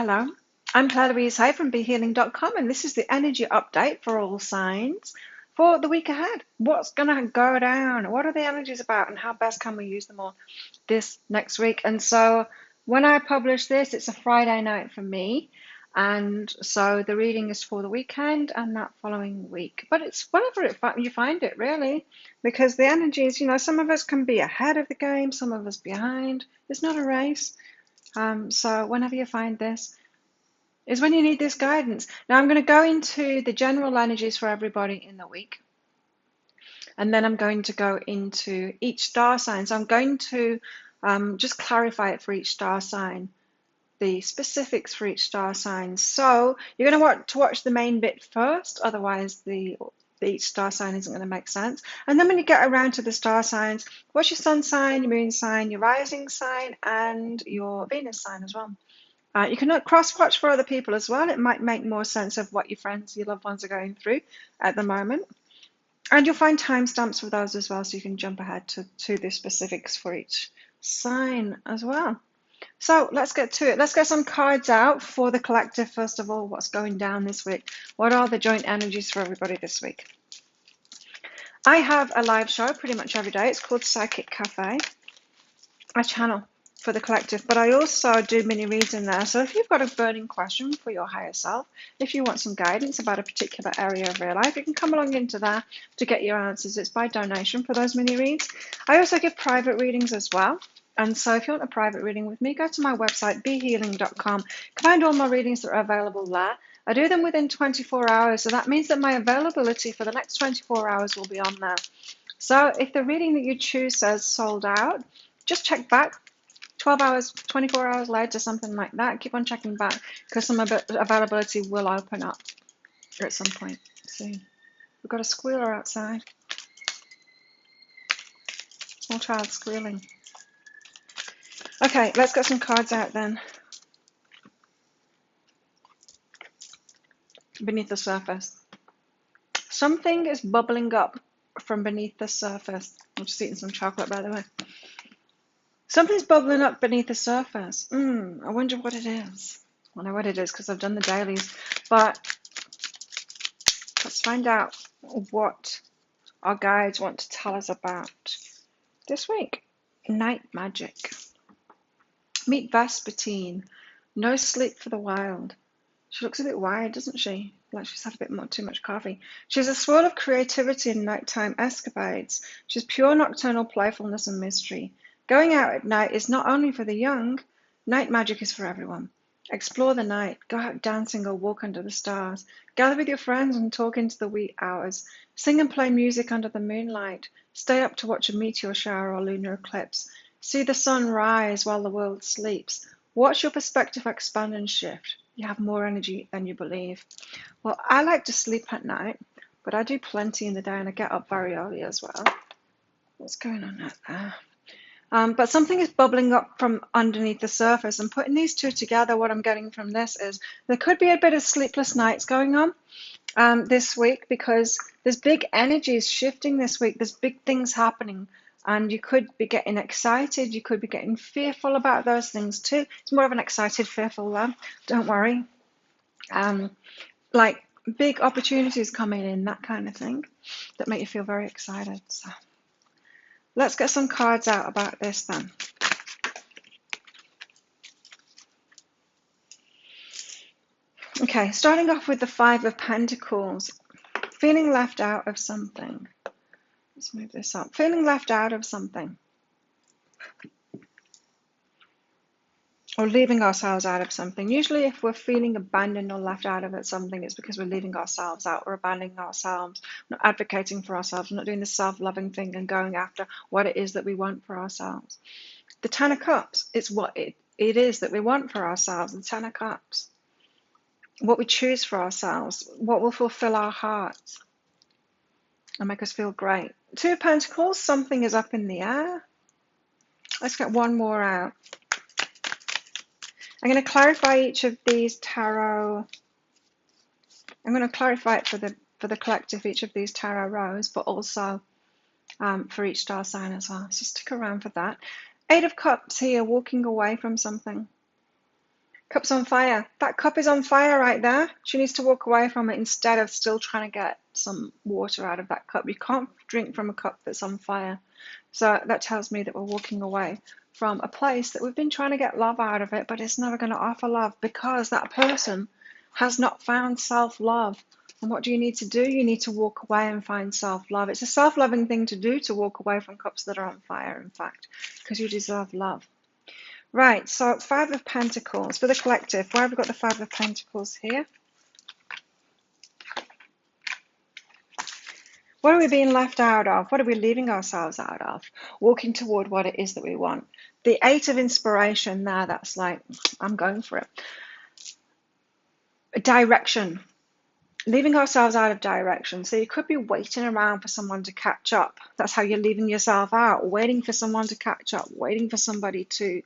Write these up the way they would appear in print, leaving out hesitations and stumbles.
Hello, I'm Louise from BeHealing.com, and this is the energy update for all signs for the week ahead. What's going to go down? What are the energies about, and how best can we use them all this next week? And so, when I publish this, it's a Friday night for me, and so the reading is for the weekend and that following week. But it's whenever you find it, really, because the energies, some of us can be ahead of the game, some of us behind. It's not a race. So whenever you find this is when you need this guidance. Now I'm going to go into the general energies for everybody in the week, and then I'm going to go into each star sign. So I'm going to just clarify it for each star sign, the specifics for each star sign. So you're going to want to watch the main bit first, otherwise each star sign isn't going to make sense. And then when you get around to the star signs, watch your sun sign, your moon sign, your rising sign, and your Venus sign as well. You can cross-watch for other people as well. It might make more sense of what your friends, your loved ones are going through at the moment. And you'll find timestamps for those as well, so you can jump ahead to the specifics for each sign as well. So let's get to it. Let's get some cards out for the collective, first of all. What's going down this week? What are the joint energies for everybody this week? I have a live show pretty much every day. It's called Psychic Cafe. I channel for the collective, but I also do mini reads in there. So if you've got a burning question for your higher self, if you want some guidance about a particular area of real life, you can come along into there to get your answers. It's by donation for those mini reads. I also give private readings as well. And so if you want a private reading with me, go to my website, behealing.com. You can find all my readings that are available there. I do them within 24 hours, so that means that my availability for the next 24 hours will be on there. So if the reading that you choose says sold out, just check back 12 hours, 24 hours later, something like that. Keep on checking back because some availability will open up at some point. See, we've got a squealer outside. Small child squealing. Okay, let's get some cards out then. Beneath the surface. Something is bubbling up from beneath the surface. I'm just eating some chocolate, by the way. Something's bubbling up beneath the surface. I wonder what it is. I know what it is because I've done the dailies. But let's find out what our guides want to tell us about this week. Night magic. Meet Vespertine. No sleep for the wild. She looks a bit wired, doesn't she? Like she's had a bit too much coffee. She's a swirl of creativity and nighttime escapades. She's pure nocturnal playfulness and mystery. Going out at night is not only for the young. Night magic is for everyone. Explore the night. Go out dancing or walk under the stars. Gather with your friends and talk into the wee hours. Sing and play music under the moonlight. Stay up to watch a meteor shower or lunar eclipse. See the sun rise while the world sleeps. Watch your perspective expand and shift. You have more energy than you believe. Well, I like to sleep at night, but I do plenty in the day and I get up very early as well. What's going on out there? But something is bubbling up from underneath the surface, and putting these two together, what I'm getting from this is there could be a bit of sleepless nights going on this week because there's big energies shifting this week. There's big things happening, and you could be getting excited. You could be getting fearful about those things too. It's more of an excited, fearful though. Don't worry. Like big opportunities coming in, that kind of thing, that make you feel very excited. So let's get some cards out about this then. Okay, starting off with the Five of Pentacles. Feeling left out of something. Let's move this up. Feeling left out of something. Or leaving ourselves out of something. Usually if we're feeling abandoned or left out of something, it's because we're leaving ourselves out. We're abandoning ourselves, not advocating for ourselves, not doing the self-loving thing and going after what it is that we want for ourselves. The Ten of Cups, it's what it is that we want for ourselves. The Ten of Cups. What we choose for ourselves. What will fulfill our hearts and make us feel great. Two of Pentacles, something is up in the air. Let's get one more out. I'm going to clarify each of these tarot. I'm going to clarify it for the collective, each of these tarot rows, but also for each star sign as well. So stick around for that. Eight of Cups here, walking away from something. Cup's on fire. That cup is on fire right there. She needs to walk away from it instead of still trying to get some water out of that cup. You can't drink from a cup that's on fire. So that tells me that we're walking away from a place that we've been trying to get love out of it, but it's never going to offer love because that person has not found self-love. And what do you need to do? You need to walk away and find self-love. It's a self-loving thing to do, to walk away from cups that are on fire, in fact, because you deserve love. Right, so Five of Pentacles for the collective. Why have we got the Five of Pentacles here? What are we being left out of? What are we leaving ourselves out of? Walking toward what it is that we want. The Eight of Inspiration there, that's like, I'm going for it. Direction. Leaving ourselves out of direction. So you could be waiting around for someone to catch up. That's how you're leaving yourself out. Waiting for someone to catch up. Waiting for somebody to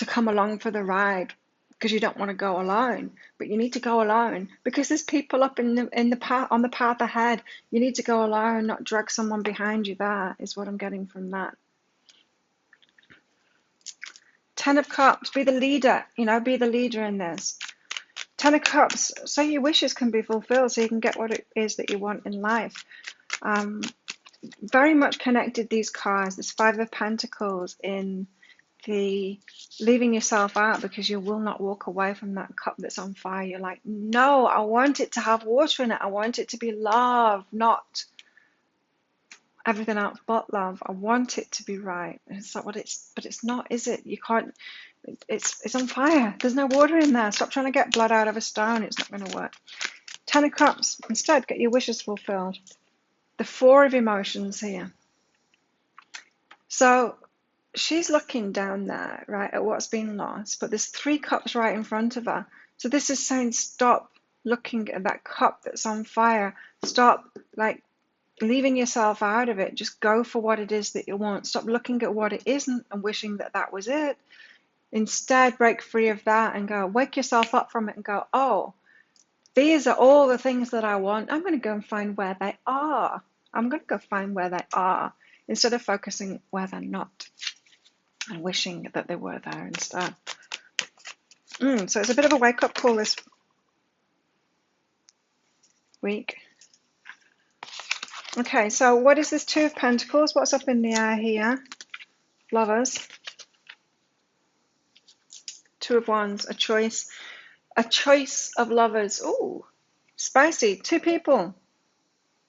come along for the ride, because you don't want to go alone, but you need to go alone because there's people up in the path, on the path ahead. You need to go alone, not drag someone behind you. There is what I'm getting from that. Ten of Cups, be the leader, be the leader in this. Ten of Cups, so your wishes can be fulfilled, so you can get what it is that you want in life. Very much connected, these cards, this Five of Pentacles, in the leaving yourself out because you will not walk away from that cup that's on fire. You're like, no, I want it to have water in it. I want it to be love, not everything else but love. I want it to be right. And it's not what it's, but it's not, is it? You can't, it's on fire. There's no water in there. Stop trying to get blood out of a stone. It's not going to work. Ten of Cups, instead, get your wishes fulfilled. The Four of Emotions here. So she's looking down there, right, at what's been lost, but there's three cups right in front of her. So this is saying, stop looking at that cup that's on fire. Stop, like, leaving yourself out of it. Just go for what it is that you want. Stop looking at what it isn't and wishing that that was it. Instead, break free of that and go, wake yourself up from it and go, oh, these are all the things that I want. I'm going to go and find where they are. I'm going to go find where they are instead of focusing where they're not and wishing that they were there instead. So it's a bit of a wake-up call this week. Okay, so what is this Two of Pentacles? What's up in the air here? Lovers. Two of Wands, a choice. A choice of lovers. Ooh, spicy. Two people.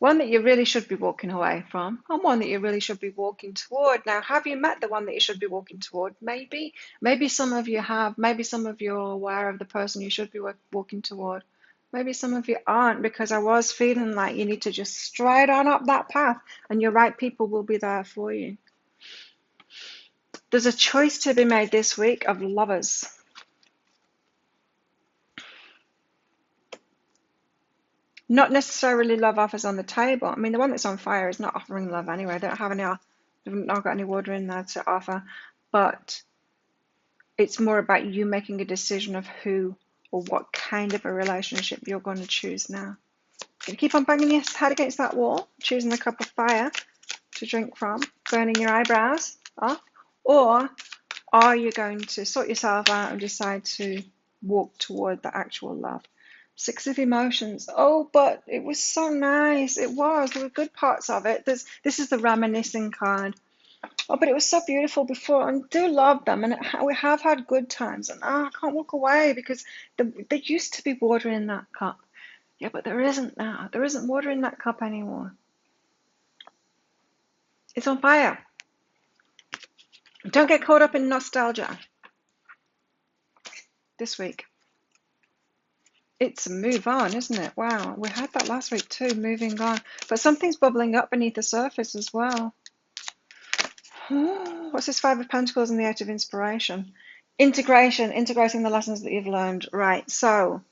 One that you really should be walking away from, and one that you really should be walking toward. Now, have you met the one that you should be walking toward? Maybe. Maybe some of you have. Maybe some of you are aware of the person you should be walking toward. Maybe some of you aren't, because I was feeling like you need to just stride on up that path, and your right people will be there for you. There's a choice to be made this week of lovers. Not necessarily love offers on the table. I mean, the one that's on fire is not offering love anyway. They don't have any, they've not got any water in there to offer. But it's more about you making a decision of who or what kind of a relationship you're going to choose now. You're going to keep on banging your head against that wall, choosing the cup of fire to drink from, burning your eyebrows off, or are you going to sort yourself out and decide to walk toward the actual love? Six of Emotions. Oh, but it was so nice. It was. There were good parts of it. This is the reminiscing card. Oh, but it was so beautiful before, and do love them. And we have had good times. And I can't walk away because there used to be water in that cup. Yeah, but there isn't now. There isn't water in that cup anymore. It's on fire. Don't get caught up in nostalgia this week. It's a move on, isn't it? Wow, we had that last week too, moving on. But something's bubbling up beneath the surface as well. What's this Five of Pentacles and the Eight of Inspiration? Integration, integrating the lessons that you've learned. Right, so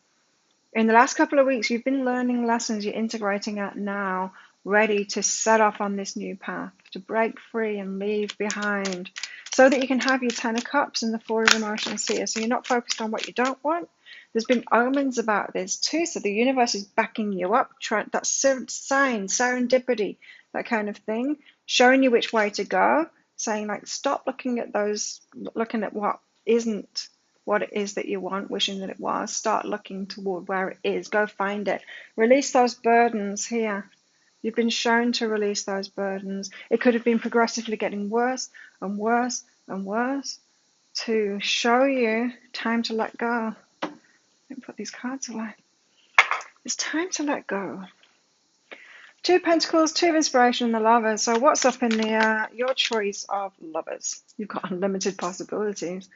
in the last couple of weeks, you've been learning lessons you're integrating at now, ready to set off on this new path, to break free and leave behind, so that you can have your Ten of Cups and the Four of Emotions here. So you're not focused on what you don't want. There's been omens about this too, so the universe is backing you up. That's sign, serendipity, that kind of thing, showing you which way to go, saying like, stop looking at what isn't what it is that you want, wishing that it was. Start looking toward where it is. Go find it. Release those burdens here. You've been shown to release those burdens. It could have been progressively getting worse and worse and worse to show you time to let go. Let me put these cards away. It's time to let go. Two of Pentacles, Two of Inspiration, and the Lovers. So what's up in the your choice of lovers? You've got unlimited possibilities.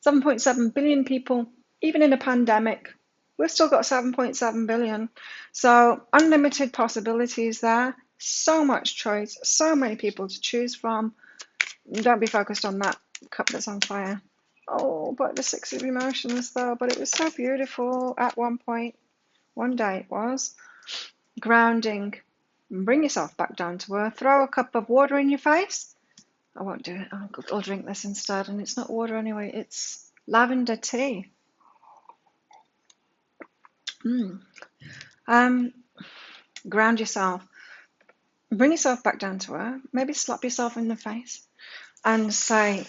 7.7 billion people, even in a pandemic. We've still got 7.7 billion. So unlimited possibilities there. So much choice. So many people to choose from. Don't be focused on that cup that's on fire. Oh, but the Six of Emotions though. But it was so beautiful at one point. One day it was. Grounding. Bring yourself back down to earth. Throw a cup of water in your face. I won't do it. I'll drink this instead. And it's not water anyway. It's lavender tea. Ground yourself. Bring yourself back down to earth. Maybe slap yourself in the face and say,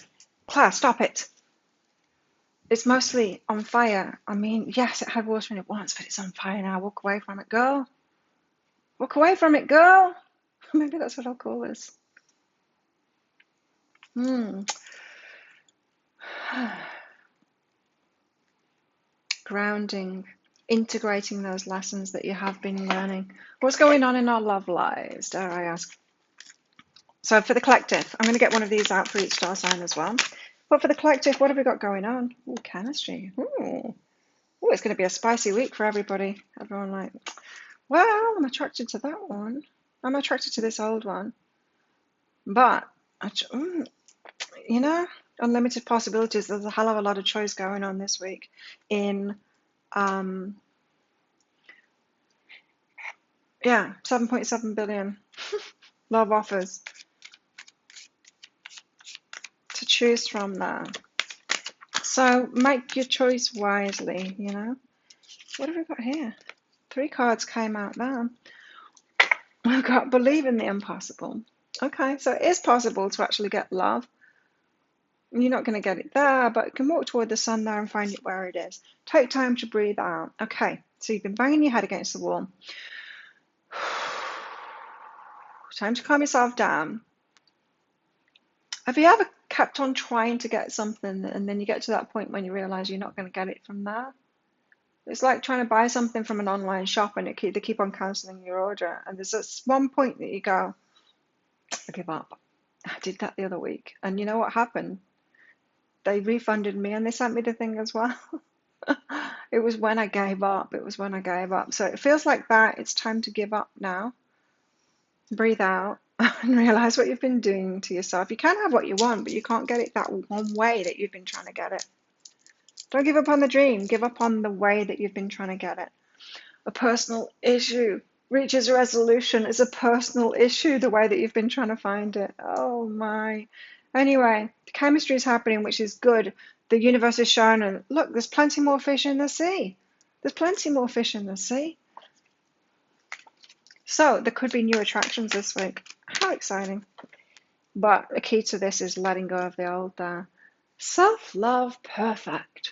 Claire, stop it. It's mostly on fire. I mean, yes, it had water in it once, but it's on fire now. Walk away from it, girl. Walk away from it, girl. Maybe that's what I'll call this. Grounding, integrating those lessons that you have been learning. What's going on in our love lives, dare I ask? So for the collective, I'm going to get one of these out for each star sign as well. But for the collective, what have we got going on? Ooh, chemistry. Ooh, it's going to be a spicy week for everybody. Everyone like, well, I'm attracted to that one. I'm attracted to this old one. But, you know, unlimited possibilities. There's a hell of a lot of choice going on this week in, 7.7 billion love offers to choose from there. So make your choice wisely, you know. What have we got here? 3 cards came out there. We've got believe in the impossible. Okay, so it is possible to actually get love. You're not going to get it there, but you can walk toward the sun there and find it where it is. Take time to breathe out. Okay, so you've been banging your head against the wall. Time to calm yourself down. Have you ever kept on trying to get something and then you get to that point when you realize you're not going to get it from there? It's like trying to buy something from an online shop and they keep on cancelling your order. And there's this one point that you go, I give up. I did that the other week. And you know what happened? They refunded me and they sent me the thing as well. It was when I gave up. It was when I gave up. So it feels like that. It's time to give up now. Breathe out and realize what you've been doing to yourself. You can have what you want, but you can't get it that one way that you've been trying to get it. Don't give up on the dream. Give up on the way that you've been trying to get it. A personal issue reaches a resolution. It's a personal issue, the way that you've been trying to find it. Oh my. Anyway, the chemistry is happening, which is good. The universe is showing, and look, there's plenty more fish in the sea. There's plenty more fish in the sea. So there could be new attractions this week. How exciting. But the key to this is letting go of the old there. Self-love, perfect.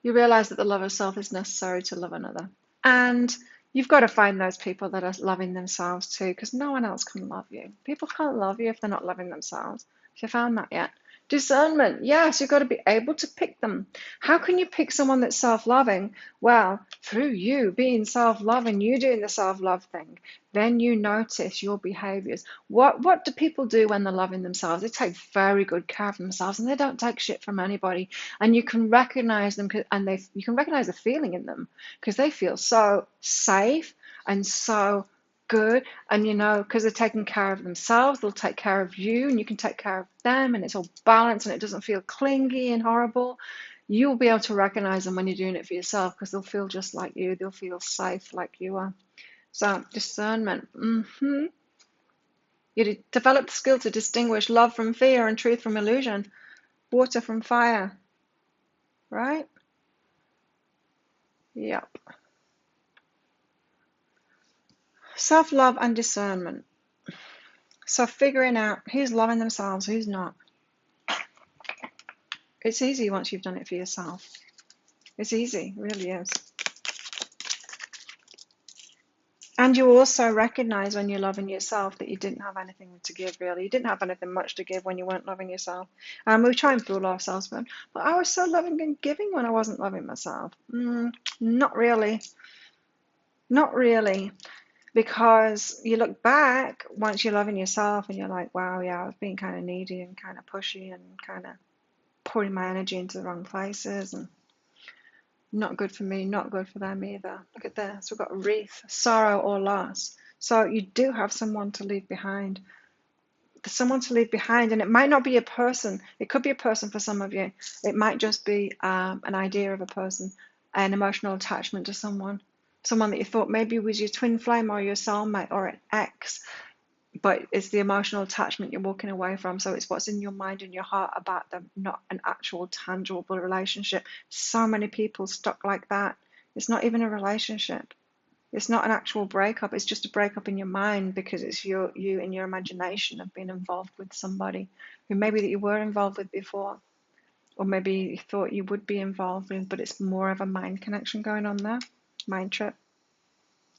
You realize that the love of self is necessary to love another. And you've got to find those people that are loving themselves too, because no one else can love you. People can't love you if they're not loving themselves. Have you found that yet? Discernment. Yes, you've got to be able to pick them. How can you pick someone that's self-loving? Well, through you being self-loving, you doing the self-love thing, then you notice your behaviors. What do people do when they're loving themselves? They take very good care of themselves and they don't take shit from anybody. And you can recognize them, and you can recognize the feeling in them because they feel so safe and so good, and you know, because they're taking care of themselves, they'll take care of you and you can take care of them, and it's all balanced and it doesn't feel clingy and horrible. You'll be able to recognize them when you're doing it for yourself because they'll feel just like you. They'll feel safe like you are. So discernment. You develop the skill to distinguish love from fear and truth from illusion, water from fire, right? Yep. Self-love and discernment. So figuring out who's loving themselves, who's not. It's easy once you've done it for yourself. It's easy, it really is. And you also recognize when you're loving yourself that you didn't have anything to give, really. You didn't have anything much to give when you weren't loving yourself. We try and fool ourselves, but I was so loving and giving when I wasn't loving myself. Not really. Not really. Because you look back once you're loving yourself and you're like, wow, yeah, I was being kind of needy and kind of pushy and kind of pouring my energy into the wrong places, and not good for me, not good for them either. Look at this. We've got a wreath, sorrow or loss. So you do have someone to leave behind. There's someone to leave behind, and it might not be a person. It could be a person for some of you. It might just be an idea of a person, an emotional attachment to someone that you thought maybe was your twin flame or your soulmate or an ex, but it's the emotional attachment you're walking away from. So it's what's in your mind and your heart about them, not an actual tangible relationship. So many people stuck like that. It's not even a relationship. It's not an actual breakup. It's just a breakup in your mind because it's you in your imagination of being involved with somebody who maybe that you were involved with before, or maybe you thought you would be involved with, but it's more of a mind connection going on there. Mind trip,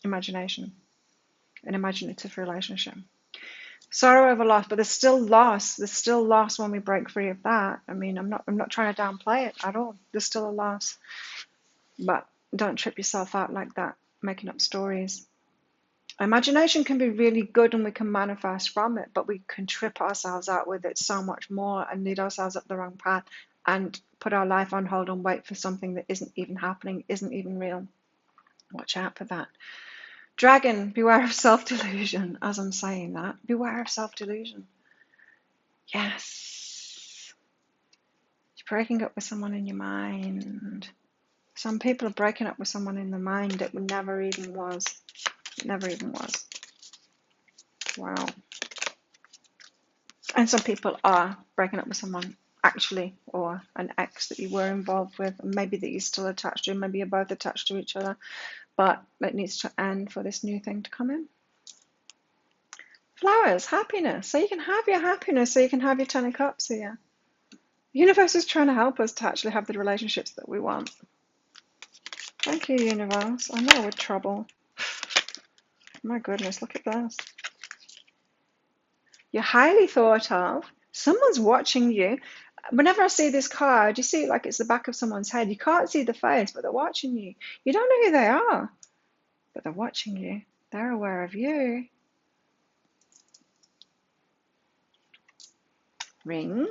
imagination, an imaginative relationship. Sorrow over loss, but there's still loss. There's still loss when we break free of that. I mean, I'm not trying to downplay it at all. There's still a loss, but don't trip yourself out like that, making up stories. Imagination can be really good and we can manifest from it, but we can trip ourselves out with it so much more and lead ourselves up the wrong path and put our life on hold and wait for something that isn't even happening, isn't even real. Watch out for that. Dragon, beware of self-delusion. As I'm saying that, beware of self-delusion. Yes. You're breaking up with someone in your mind. Some people are breaking up with someone in the mind that never even was. It never even was. Wow. And some people are breaking up with someone actually, or an ex that you were involved with, and maybe that you're still attached to, maybe you're both attached to each other, but it needs to end for this new thing to come in. Flowers, happiness. So you can have your happiness, so you can have your 10 of Cups here. The universe is trying to help us to actually have the relationships that we want. Thank you, universe. I know we're trouble. My goodness, look at this. You're highly thought of. Someone's watching you. Whenever I see this card, you see it like it's the back of someone's head. You can't see the face, but they're watching you. You don't know who they are, but they're watching you. They're aware of you. Ring.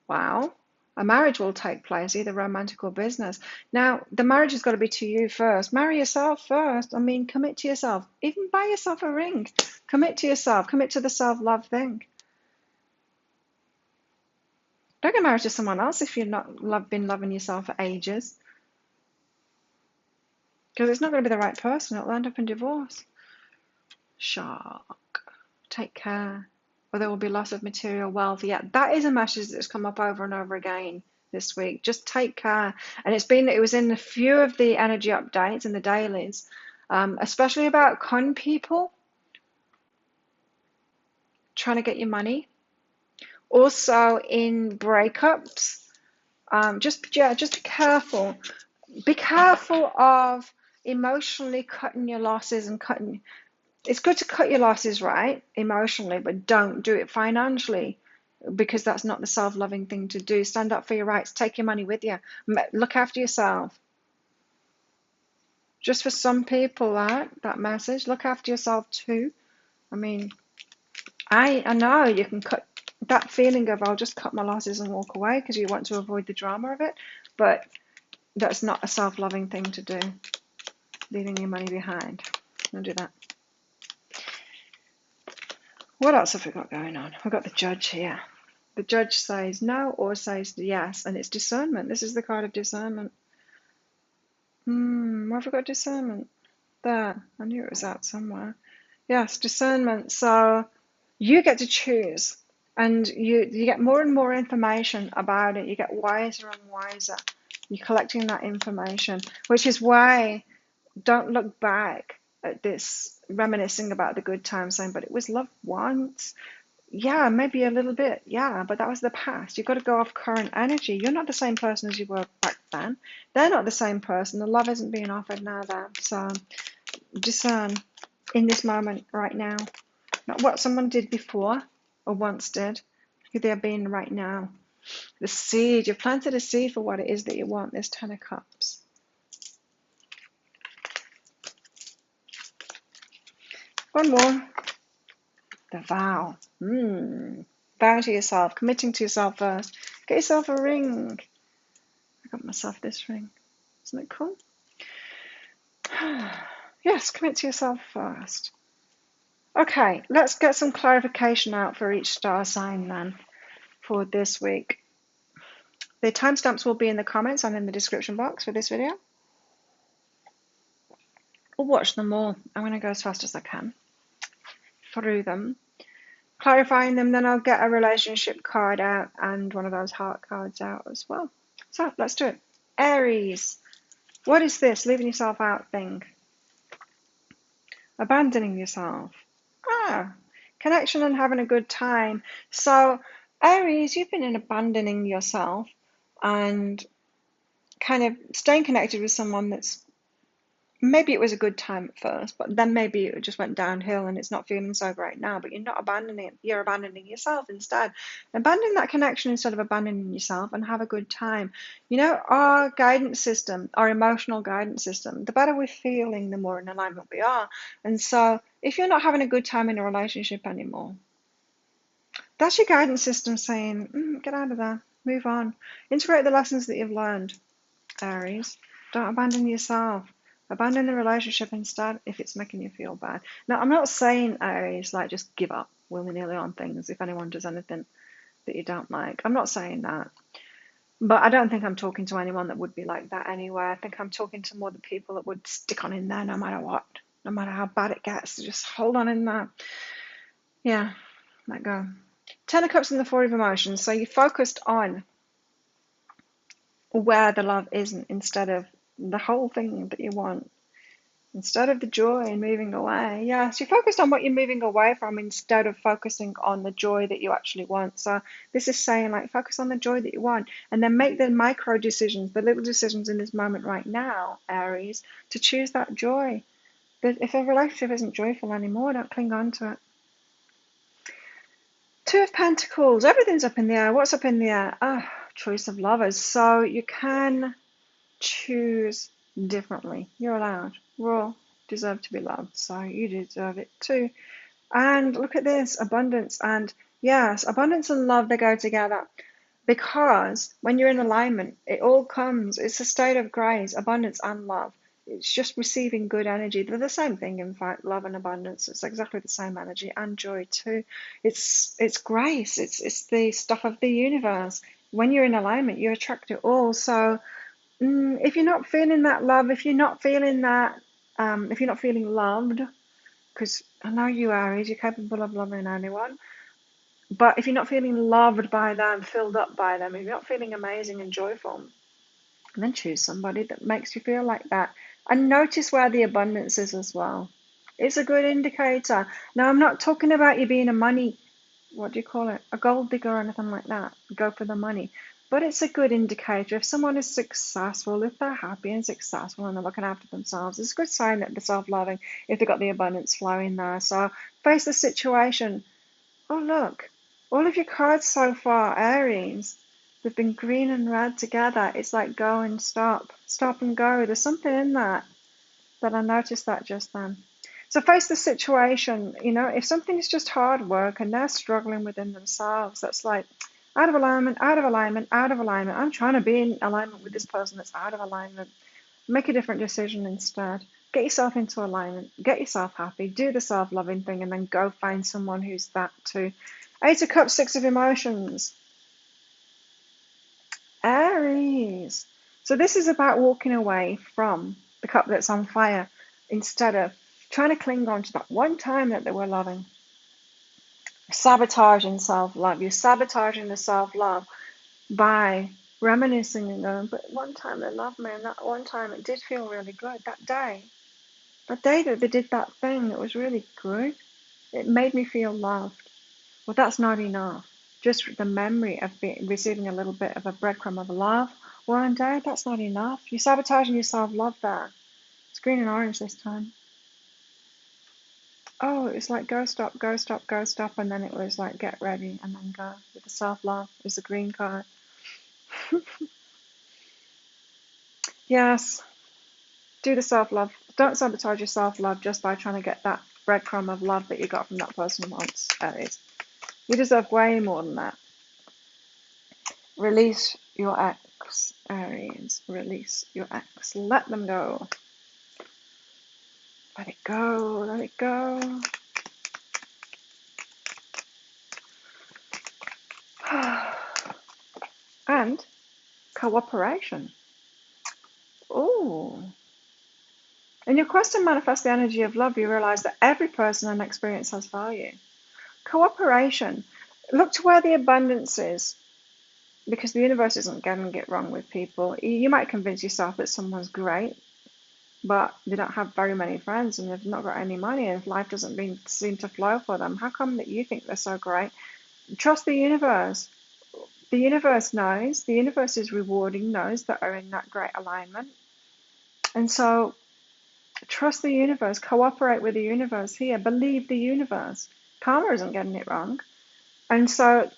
Wow. A marriage will take place, either romantic or business. Now, the marriage has got to be to you first. Marry yourself first. I mean, commit to yourself. Even buy yourself a ring. Commit to yourself. Commit to the self-love thing. Don't get married to someone else if you've not been loving yourself for ages. Because it's not going to be the right person. It'll end up in divorce. Shark. Take care. Or there will be loss of material wealth. Yeah, that is a message that's come up over and over again this week. Just take care. And it was in a few of the energy updates and the dailies, especially about con people trying to get your money. Also in breakups, just be careful. Be careful of emotionally cutting your losses and cutting. It's good to cut your losses, right, emotionally, but don't do it financially, because that's not the self-loving thing to do. Stand up for your rights. Take your money with you. Look after yourself. Just for some people, that message. Look after yourself too. I mean, I know you can cut that feeling of I'll just cut my losses and walk away because you want to avoid the drama of it, but that's not a self-loving thing to do. Leaving your money behind. Don't do that. What else have we got going on? We've got the judge here. The judge says no or says yes, and it's discernment. This is the card of discernment. Where have we got discernment? There. I knew it was out somewhere. Yes, discernment. So you get to choose, and you get more and more information about it. You get wiser and wiser. You're collecting that information, which is why don't look back at this reminiscing about the good times, saying, but it was love once. Yeah, maybe a little bit. Yeah, but that was the past. You've got to go off current energy. You're not the same person as you were back then. They're not the same person. The love isn't being offered now there. So discern in this moment right now. Not what someone did before or once did. Who they're being right now. The seed. You've planted a seed for what it is that you want. This Ten of Cups. One more. The vow. Vow to yourself. Committing to yourself first. Get yourself a ring. I got myself this ring. Isn't it cool? Yes, commit to yourself first. Okay, let's get some clarification out for each star sign then for this week. The timestamps will be in the comments and in the description box for this video. We'll watch them all. I'm going to go as fast as I can through them. Clarifying them, then I'll get a relationship card out and one of those heart cards out as well. So let's do it. Aries, what is this leaving yourself out thing? Abandoning yourself. Connection and having a good time. So Aries, you've been in abandoning yourself and kind of staying connected with someone that's maybe it was a good time at first, but then maybe it just went downhill and it's not feeling so great now, but you're not abandoning it, you're abandoning yourself instead. Abandon that connection instead of abandoning yourself and have a good time. You know, our guidance system, our emotional guidance system, the better we're feeling, the more in alignment we are. And so if you're not having a good time in a relationship anymore, that's your guidance system saying, get out of there, move on. Integrate the lessons that you've learned, Aries. Don't abandon yourself. Abandon the relationship instead if it's making you feel bad. Now, I'm not saying, Aries, like just give up willy-nilly on things if anyone does anything that you don't like. I'm not saying that. But I don't think I'm talking to anyone that would be like that anyway. I think I'm talking to more the people that would stick on in there no matter what. No matter how bad it gets. Just hold on in there. Yeah, let go. Ten of Cups and the Four of Emotions. So you focused on where the love isn't instead of the whole thing that you want. Instead of the joy and moving away. Yeah, so you focused on what you're moving away from instead of focusing on the joy that you actually want. So this is saying, like, focus on the joy that you want and then make the micro decisions, the little decisions in this moment right now, Aries, to choose that joy. But if a relationship isn't joyful anymore, don't cling on to it. Two of Pentacles. Everything's up in the air. What's up in the air? Choice of lovers. So you can choose differently. You're allowed. We all deserve to be loved, so you deserve it too. And look at this, abundance. And yes, abundance and love, they go together. Because when you're in alignment, it all comes. It's a state of grace, abundance and love. It's just receiving good energy. They're the same thing, in fact, love and abundance. It's exactly the same energy, and joy too. It's grace. It's the stuff of the universe. When you're in alignment, you attract it all. So if you're not feeling that love, if you're not feeling that, if you're not feeling loved, because I know you, Aries, you're capable of loving anyone, but if you're not feeling loved by them, filled up by them, if you're not feeling amazing and joyful, then choose somebody that makes you feel like that. And notice where the abundance is as well. It's a good indicator. Now, I'm not talking about you being a gold digger or anything like that. Go for the money. But it's a good indicator. If someone is successful, if they're happy and successful and they're looking after themselves, it's a good sign that they're self-loving if they've got the abundance flowing there. So face the situation. Oh, look. All of your cards so far, Aries, they've been green and red together. It's like go and stop. Stop and go. There's something in that I noticed that just then. So face the situation. You know, if something is just hard work and they're struggling within themselves, that's like out of alignment, out of alignment, out of alignment. I'm trying to be in alignment with this person that's out of alignment. Make a different decision instead. Get yourself into alignment. Get yourself happy. Do the self-loving thing and then go find someone who's that too. Eight of Cups, Six of Emotions. Aries. So this is about walking away from the cup that's on fire instead of trying to cling on to that one time that they were loving. Sabotaging self-love. You're sabotaging the self-love by reminiscing and going, but one time they loved me and that one time it did feel really good. That day that they did that thing that was really good, it made me feel loved. Well, that's not enough. Just the memory of receiving a little bit of a breadcrumb of love one day, that's not enough. You're sabotaging your self-love there. It's green and orange this time. Oh, it was like go, stop, go, stop, go, stop, and then it was like get ready and then go. With the self-love is the green card. Yes, do the self-love. Don't sabotage your self-love just by trying to get that breadcrumb of love that you got from that person once, Aries. You deserve way more than that. Release your ex, Aries. Release your ex. Let them go. Let it go. Let it go. And cooperation. Ooh. In your quest to manifest the energy of love, you realize that every person and experience has value. Cooperation. Look to where the abundance is, because the universe isn't getting it wrong with people. You might convince yourself that someone's great, but they don't have very many friends and they've not got any money and life doesn't seem to flow for them. How come that you think they're so great? Trust the universe. The universe knows. The universe is rewarding those that are in that great alignment. And so trust the universe. Cooperate with the universe here. Believe the universe. Karma isn't getting it wrong. And so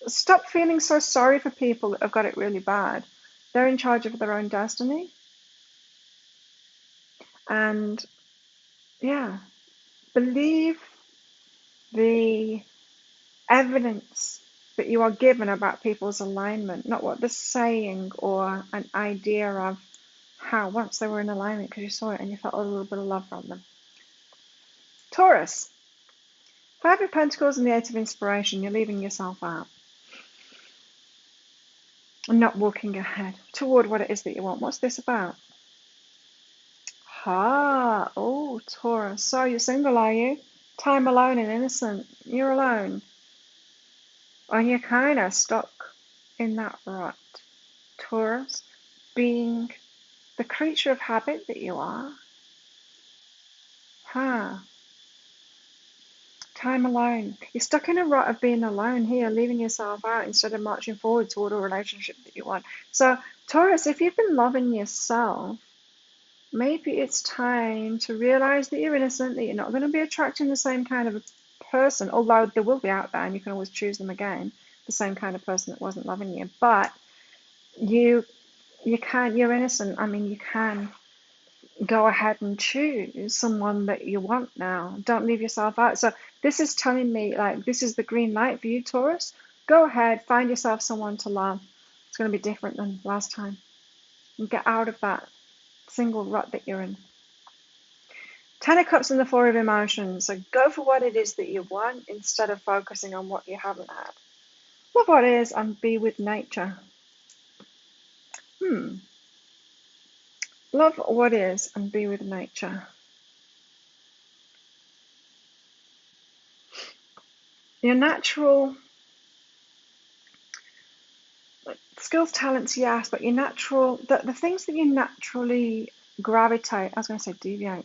stop feeling so sorry for people that have got it really bad. They're in charge of their own destiny. And yeah, believe the evidence that you are given about people's alignment, not what they're saying or an idea of how once they were in alignment because you saw it and you felt a little bit of love from them. Taurus, Five of Pentacles and the Eight of Inspiration. You're leaving yourself out and not walking ahead toward what it is that you want. What's this about? Oh, Taurus. So you're single, are you? Time alone and innocent. You're alone. And you're kind of stuck in that rut. Taurus, being the creature of habit that you are. Time alone. You're stuck in a rut of being alone here, leaving yourself out instead of marching forward toward a relationship that you want. So, Taurus, if you've been loving yourself, maybe it's time to realize that you're innocent, that you're not going to be attracting the same kind of person, although there will be out there and you can always choose them again, the same kind of person that wasn't loving you. But you're innocent. I mean, you can go ahead and choose someone that you want now. Don't leave yourself out. So this is telling me, like, this is the green light for you, Taurus. Go ahead, find yourself someone to love. It's going to be different than last time. And get out of that single rut that you're in. Ten of Cups and the Four of Emotions. So go for what it is that you want instead of focusing on what you haven't had. Love what is and be with nature. Love what is and be with nature. Your natural skills, talents, yes, but your natural, the things that you naturally gravitate, I was going to say deviate,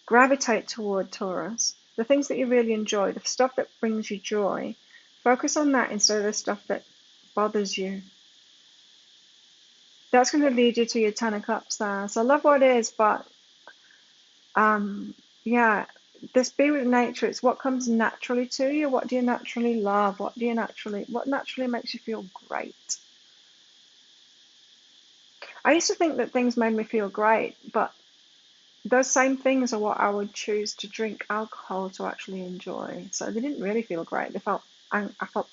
gravitate toward, Taurus, the things that you really enjoy, the stuff that brings you joy, focus on that instead of the stuff that bothers you. That's going to lead you to your Ten of Cups there. So love what is, but yeah, this be with nature. It's what comes naturally to you. What do you naturally love? What naturally makes you feel great? I used to think that things made me feel great, but those same things are what I would choose to drink alcohol to actually enjoy. So they didn't really feel great. I felt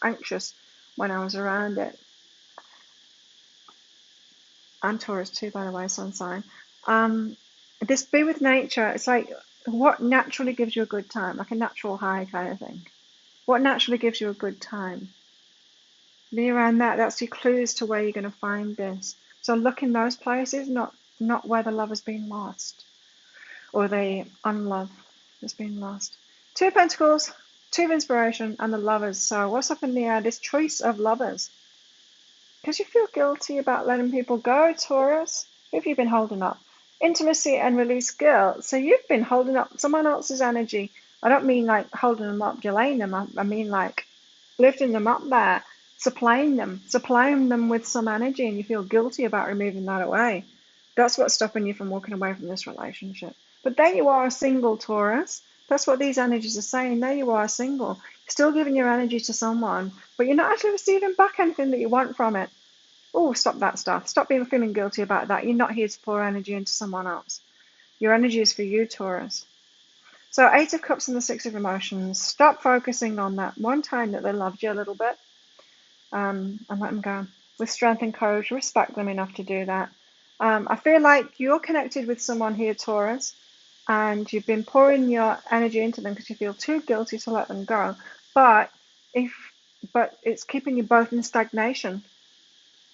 anxious when I was around it. I'm Taurus too, by the way, sun sign. This be with nature, it's like what naturally gives you a good time, like a natural high kind of thing. What naturally gives you a good time? Be around that. That's your clues to where you're going to find this. So look in those places, not where the love has been lost or the unlove has been lost. Two of Pentacles, Two of Inspiration, and the Lovers. So what's up in the air? This choice of lovers. Because you feel guilty about letting people go, Taurus. Who have you been holding up? Intimacy and release guilt. So you've been holding up someone else's energy. I don't mean like holding them up, delaying them. I mean like lifting them up there, supplying them with some energy, and you feel guilty about removing that away. That's what's stopping you from walking away from this relationship. But there you are, single, Taurus. That's what these energies are saying. There you are, single. You're still giving your energy to someone, but you're not actually receiving back anything that you want from it. Oh, stop that stuff. Stop feeling guilty about that. You're not here to pour energy into someone else. Your energy is for you, Taurus. So 8 of Cups and the 6 of Emotions. Stop focusing on that one time that they loved you a little bit, and let them go. With strength and courage, respect them enough to do that. I feel like you're connected with someone here, Taurus, and you've been pouring your energy into them because you feel too guilty to let them go. But it's keeping you both in stagnation.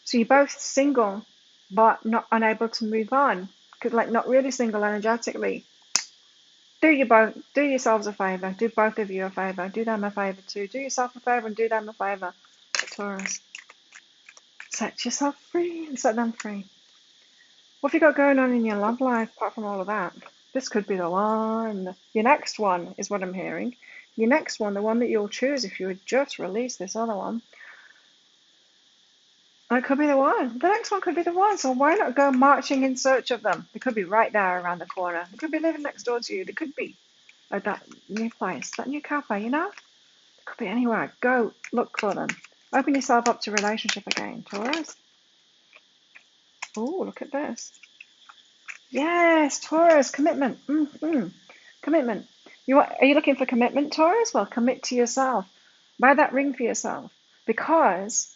So you're both single, but not unable to move on. Like not really single energetically. Do yourselves a favor. Do both of you a favor. Do them a favor too. Do yourself a favor and do them a favor. Taurus. Set yourself free. Set them free. What have you got going on in your love life apart from all of that? This could be the one. Your next one is what I'm hearing. Your next one, the one that you'll choose if you would just release this other one. It could be the one. The next one could be the one. So why not go marching in search of them? They could be right there around the corner. They could be living next door to you. They could be at that new place, that new cafe, you know? They could be anywhere. Go look for them. Open yourself up to relationship again, Taurus. Oh, look at this. Yes, Taurus, commitment. Commitment. Are you looking for commitment, Taurus? Well, commit to yourself. Buy that ring for yourself. Because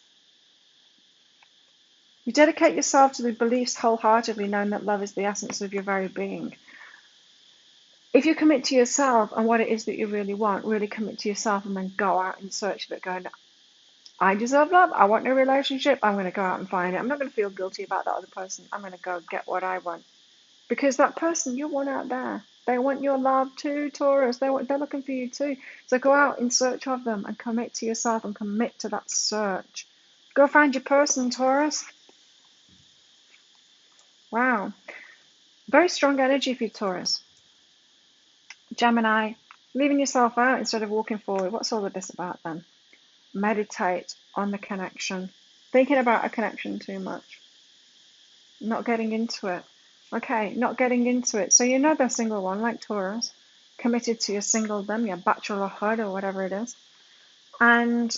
you dedicate yourself to the beliefs wholeheartedly, knowing that love is the essence of your very being. If you commit to yourself and what it is that you really want, really commit to yourself and then go out in search of it, going, I deserve love, I want a relationship, I'm going to go out and find it. I'm not going to feel guilty about that other person. I'm going to go get what I want. Because that person you want out there, they want your love too, Taurus. They're looking for you too. So go out in search of them and commit to yourself and commit to that search. Go find your person, Taurus. Wow. Very strong energy for you, Taurus. Gemini, leaving yourself out instead of walking forward. What's all of this about then? Meditate on the connection. Thinking about a connection too much. Not getting into it. Okay, not getting into it. So you know the single one, like Taurus. Committed to your singledom, your bachelorhood or whatever it is. And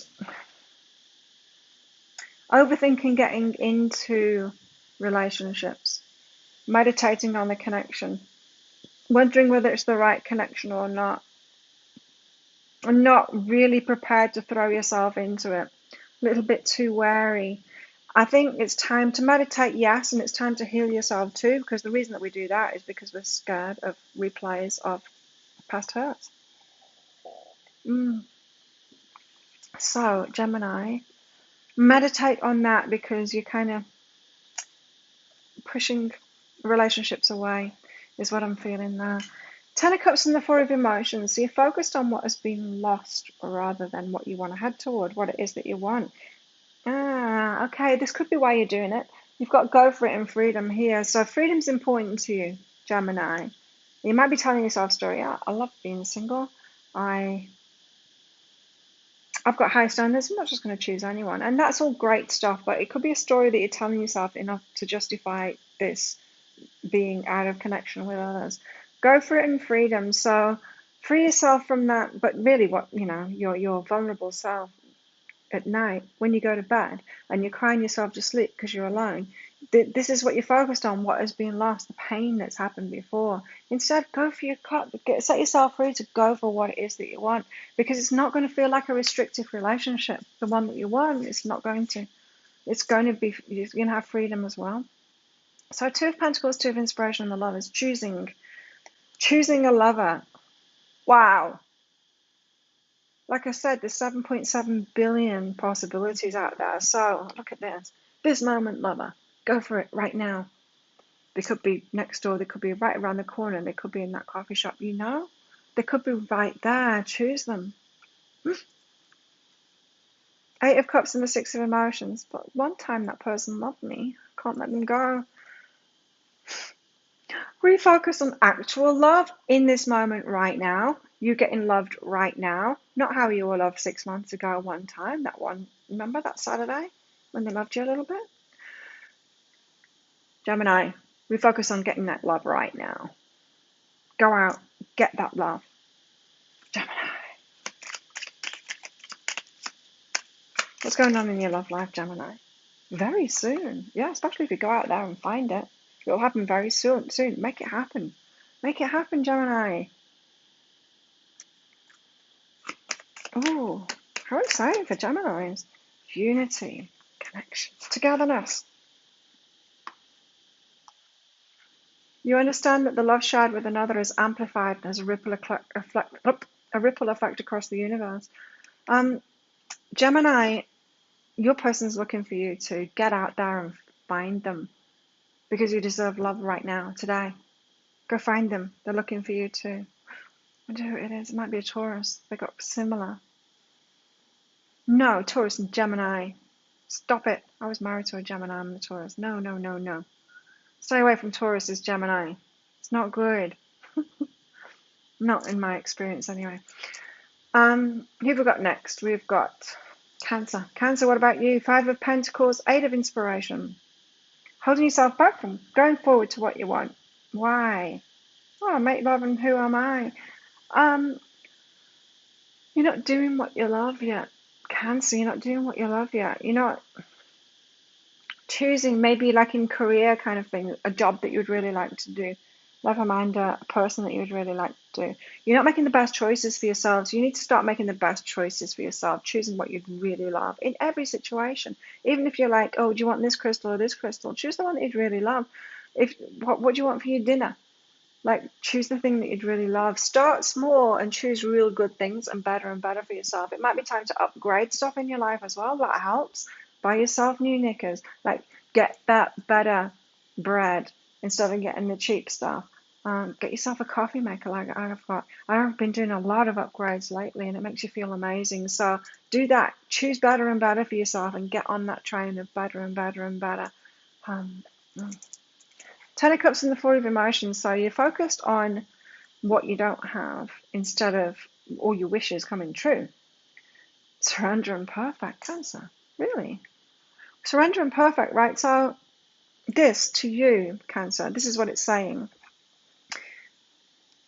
overthinking getting into relationships. Meditating on the connection. Wondering whether it's the right connection or not. And not really prepared to throw yourself into it. A little bit too wary. I think it's time to meditate, yes, and it's time to heal yourself too, because the reason that we do that is because we're scared of replays of past hurts. So, Gemini, meditate on that because you're kind of pushing relationships away, is what I'm feeling there. 10 of Cups and the 4 of Emotions. So you're focused on what has been lost rather than what you want to head toward, what it is that you want. Okay, this could be why you're doing it. You've got go for it and freedom here. So freedom's important to you, Gemini. You might be telling yourself a story. I love being single. I've got high standards. I'm not just going to choose anyone. And that's all great stuff, but it could be a story that you're telling yourself enough to justify this being out of connection with others. Go for it in freedom. So free yourself from that, but really your vulnerable self at night when you go to bed and you're crying yourself to sleep because you're alone. This is what you're focused on, what has been lost, the pain that's happened before. Instead, go for your cup. Set yourself free to go for what it is that you want, because it's not going to feel like a restrictive relationship. The one that you want, it's not going to. It's going to be, you're going to have freedom as well. So 2 of Pentacles, 2 of Inspiration, and the Lovers. Choosing a lover. Wow. Like I said, there's 7.7 billion possibilities out there. So look at this. This moment, lover. Go for it right now. They could be next door. They could be right around the corner. They could be in that coffee shop. You know? They could be right there. Choose them. 8 of Cups and the 6 of Emotions. But one time that person loved me. Can't let them go. Refocus on actual love in this moment right now. you getting loved right now, not how you were loved 6 months ago one time, that one, remember that Saturday when they loved you a little bit? Gemini, we focus on getting that love right now. Go out, get that love. Gemini. What's going on in your love life, Gemini? Very soon. Yeah, especially if you go out there and find it. It'll happen very soon. Make it happen. Make it happen, Gemini. Oh, how exciting for Geminis. Unity, connection, togetherness. You understand that the love shared with another is amplified and has a ripple effect across the universe. Gemini, your person's looking for you to get out there and find them because you deserve love right now, today. Go find them. They're looking for you too. I wonder who it is. It might be a Taurus. They got similar. No, Taurus and Gemini. Stop it. I was married to a Gemini. I'm a Taurus. No, no, no, no. Stay away from Taurus as Gemini. It's not good. Not in my experience anyway. Who have we got next? We've got Cancer. Cancer, what about you? 5 of Pentacles, 8 of Inspiration. Holding yourself back from going forward to what you want. Why? Oh, make love and who am I? You're not doing what you love yet. Cancer, you're not doing what you love yet. You're not choosing, maybe like in career kind of thing, a job that you'd really like to do. Never mind a person that you'd really like to do. You're not making the best choices for yourselves. You need to start making the best choices for yourself, choosing what you'd really love in every situation. Even if you're like, oh, do you want this crystal or this crystal? Choose the one that you'd really love. What do you want for your dinner? Like, choose the thing that you'd really love. Start small and choose real good things and better for yourself. It might be time to upgrade stuff in your life as well. That helps. Buy yourself new knickers. Like, get that better bread instead of getting the cheap stuff. Get yourself a coffee maker like I've got. I've been doing a lot of upgrades lately and it makes you feel amazing. So do that. Choose better and better for yourself and get on that train of better and better and better. 10 of Cups and the 4 of Emotions. So you're focused on what you don't have instead of all your wishes coming true. Surrender and perfect, Cancer. Really? Surrender and perfect, right? So this to you, Cancer, this is what it's saying.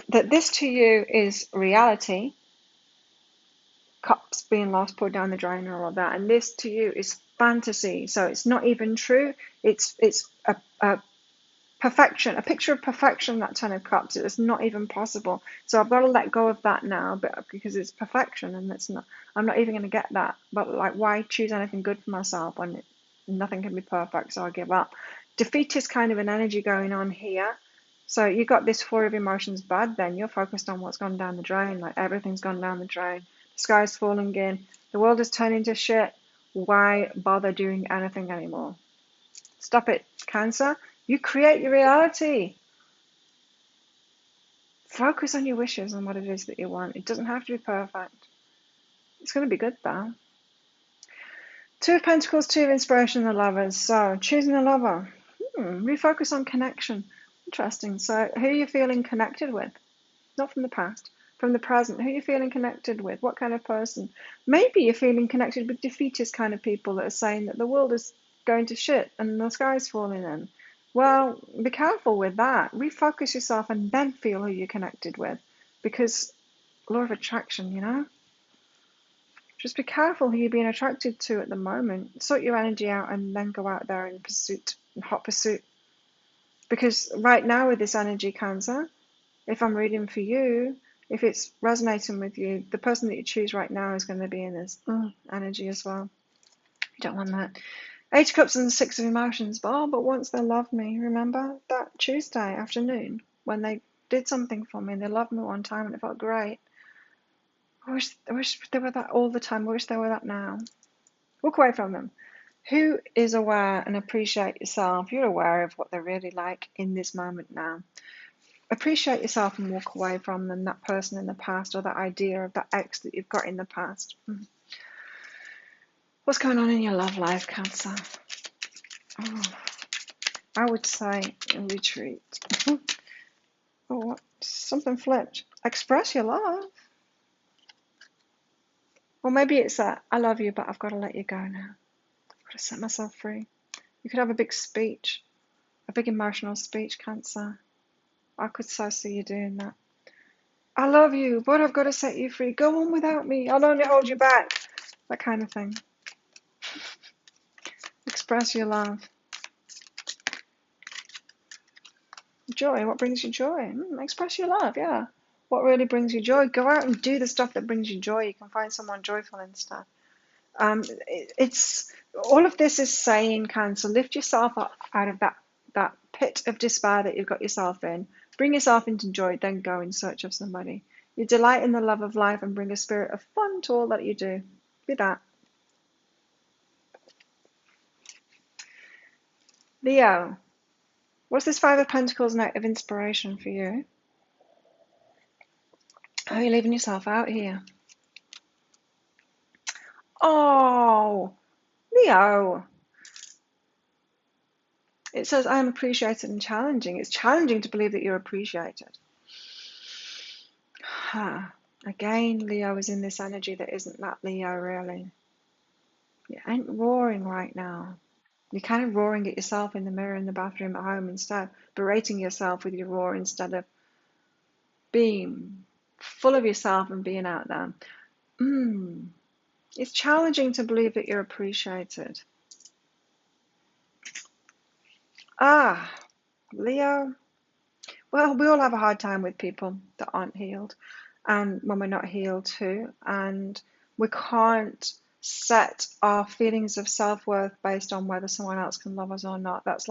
That this to you is reality. Cups being lost, poured down the drain, and all of that. And this to you is fantasy. So it's not even true. It's a perfection, a picture of perfection, that 10 of Cups. It's not even possible. So I've got to let go of that now, but because it's perfection and it's not, I'm not even going to get that. But like, why choose anything good for myself when nothing can be perfect? So I give up. Defeat is kind of an energy going on here. So you got this 4 of Emotions bad, then you're focused on what's gone down the drain, like everything's gone down the drain. The sky's falling in. The world is turning to shit. Why bother doing anything anymore? Stop it, Cancer. You create your reality. Focus on your wishes and what it is that you want. It doesn't have to be perfect. It's going to be good though. 2 of Pentacles, 2 of Inspiration, the Lovers. So choosing a lover. Refocus on connection. Interesting. So who are you feeling connected with? Not from the past, from the present. Who are you feeling connected with? What kind of person? Maybe you're feeling connected with defeatist kind of people that are saying that the world is going to shit and the sky's falling in. Well, be careful with that. Refocus yourself and then feel who you're connected with. Because law of attraction, you know? Just be careful who you're being attracted to at the moment. Sort your energy out and then go out there in hot pursuit. Because right now with this energy, Cancer, if I'm reading for you, if it's resonating with you, the person that you choose right now is going to be in this energy as well. You don't want that. 8 of Cups and 6 of Emotions. But once they loved me, remember that Tuesday afternoon when they did something for me and they loved me one time and it felt great. I wish they were that all the time. I wish they were that now. Walk away from them. Who is aware and appreciate yourself? You're aware of what they're really like in this moment now. Appreciate yourself and walk away from them, that person in the past or that idea of that ex that you've got in the past. What's going on in your love life, Cancer? I would say retreat. What? Something flipped. Express your love. Or maybe it's that, I love you, but I've got to let you go now. I've got to set myself free. You could have a big speech, a big emotional speech, Cancer. I could so see you doing that. I love you, but I've got to set you free. Go on without me. I'll only hold you back. That kind of thing. Express your love. Joy. What brings you joy? Express your love, yeah. What really brings you joy? Go out and do the stuff that brings you joy. You can find someone joyful instead. It's all of this is saying, Cancer, lift yourself up out of that pit of despair that you've got yourself in. Bring yourself into joy, then go in search of somebody. You delight in the love of life and bring a spirit of fun to all that you do. Do that. Leo, what's this Five of Pentacles note of inspiration for you? How are you leaving yourself out here? Oh, Leo. It says, I am appreciated and challenging. It's challenging to believe that you're appreciated. Again, Leo is in this energy that isn't that Leo, really. You ain't roaring right now. You're kind of roaring at yourself in the mirror in the bathroom at home instead, berating yourself with your roar instead of being full of yourself and being out there. It's challenging to believe that you're appreciated. Leo. Well, we all have a hard time with people that aren't healed, and when we're not healed too, and we can't set our feelings of self-worth based on whether someone else can love us or not. That's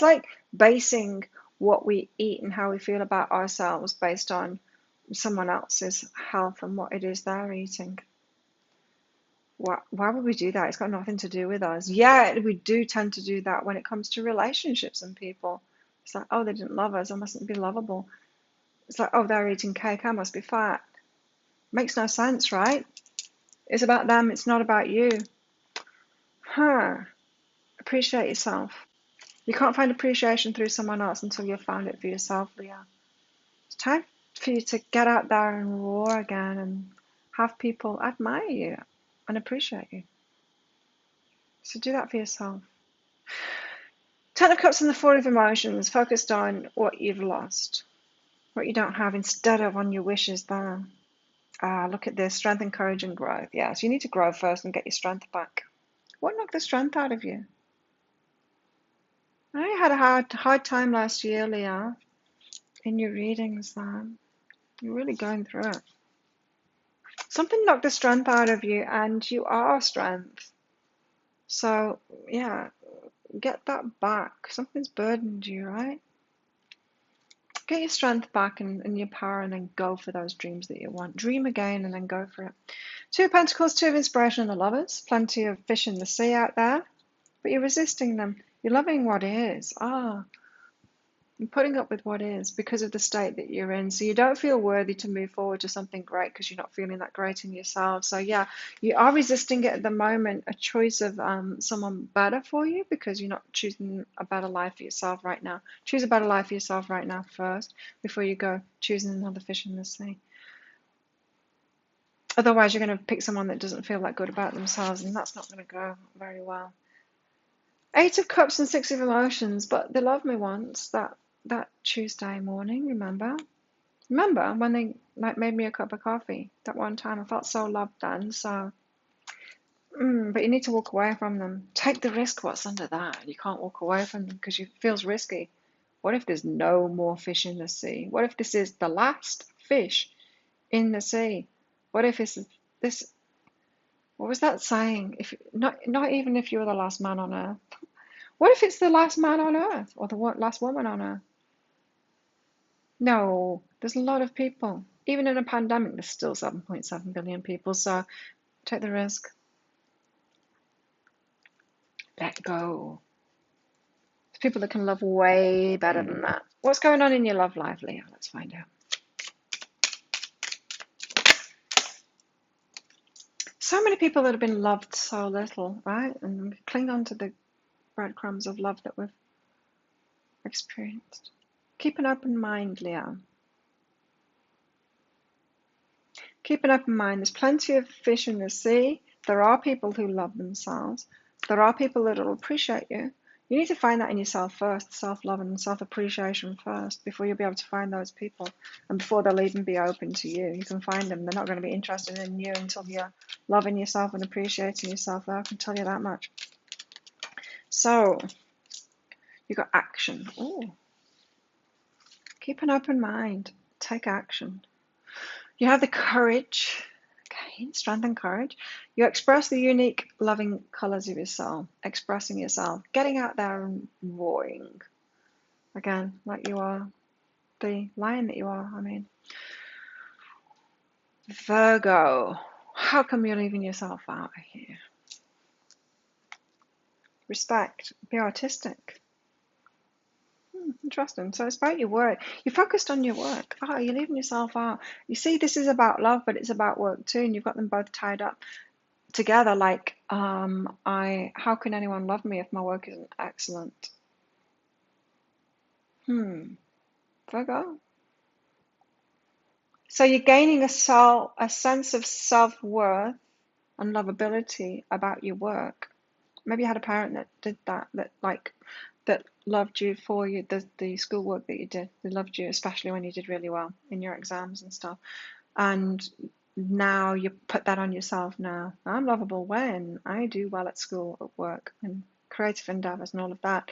like basing what we eat and how we feel about ourselves based on someone else's health and what it is they're eating. Why would we do that? It's got nothing to do with us. Yeah, we do tend to do that when it comes to relationships and people. It's like, oh, they didn't love us, I mustn't be lovable. It's like, oh, they're eating cake, I must be fat. Makes no sense, right? It's about them, it's not about you. Appreciate yourself. You can't find appreciation through someone else until you've found it for yourself, Leo. It's time for you to get out there and roar again and have people admire you and appreciate you. So do that for yourself. Ten of Cups and the Four of Emotions, focused on what you've lost, what you don't have, instead of on your wishes there. Look at this, strength and courage and growth. Yeah, so you need to grow first and get your strength back. What knocked the strength out of you? I had a hard time last year, Leo, in your readings there. You're really going through it. Something knocked the strength out of you, and you are strength. So, yeah, get that back. Something's burdened you, right? Get your strength back and your power, and then go for those dreams that you want. Dream again and then go for it. Two of Pentacles, Two of Inspiration, and the Lovers. Plenty of fish in the sea out there, but you're resisting them. You're loving what is. You're putting up with what is because of the state that you're in. So you don't feel worthy to move forward to something great because you're not feeling that great in yourself. So yeah, you are resisting it at the moment, a choice of someone better for you, because you're not choosing a better life for yourself right now. Choose a better life for yourself right now first before you go choosing another fish in the sea. Otherwise, you're going to pick someone that doesn't feel that good about themselves, and that's not going to go very well. Eight of Cups and Six of Emotions, but they loved me once, that Tuesday morning, remember when they made me a cup of coffee that one time? I felt so loved then. So but you need to walk away from them. Take the risk. What's under that? You can't walk away from them because it feels risky. What if there's no more fish in the sea? What if this is the last fish in the sea? What if this what was that saying? If not even if you were the last man on earth. What if it's the last man on earth or the last woman on earth? No, there's a lot of people. Even in a pandemic, there's still 7.7 billion people. So take the risk. Let go. There's people that can love way better than that. What's going on in your love life, Leo? Let's find out. So many people that have been loved so little, right? And we cling on to the breadcrumbs of love that we've experienced. Keep an open mind, Leo. Keep an open mind. There's plenty of fish in the sea. There are people who love themselves. There are people that will appreciate you. You need to find that in yourself first, self-love and self-appreciation first, before you'll be able to find those people, and before they'll even be open to you. You can find them. They're not going to be interested in you until you're loving yourself and appreciating yourself. I can tell you that much. So, you got action. Ooh. Keep an open mind. Take action. You have the courage. Okay, strength and courage. You express the unique, loving colors of yourself, expressing yourself, getting out there and roaring. Again, like you are, the lion that you are, I mean. Virgo, how come you're leaving yourself out here? Respect, be artistic. Interesting. So it's about your work. You're focused on your work. Oh, you're leaving yourself out. You see, this is about love, but it's about work too, and you've got them both tied up together. Like, how can anyone love me if my work isn't excellent? Virgo. So you're gaining a sense of self-worth and lovability about your work. Maybe you had a parent that did that loved you for the schoolwork that you did. They loved you, especially when you did really well in your exams and stuff. And now you put that on yourself now. I'm lovable when I do well at school, at work, and creative endeavors and all of that.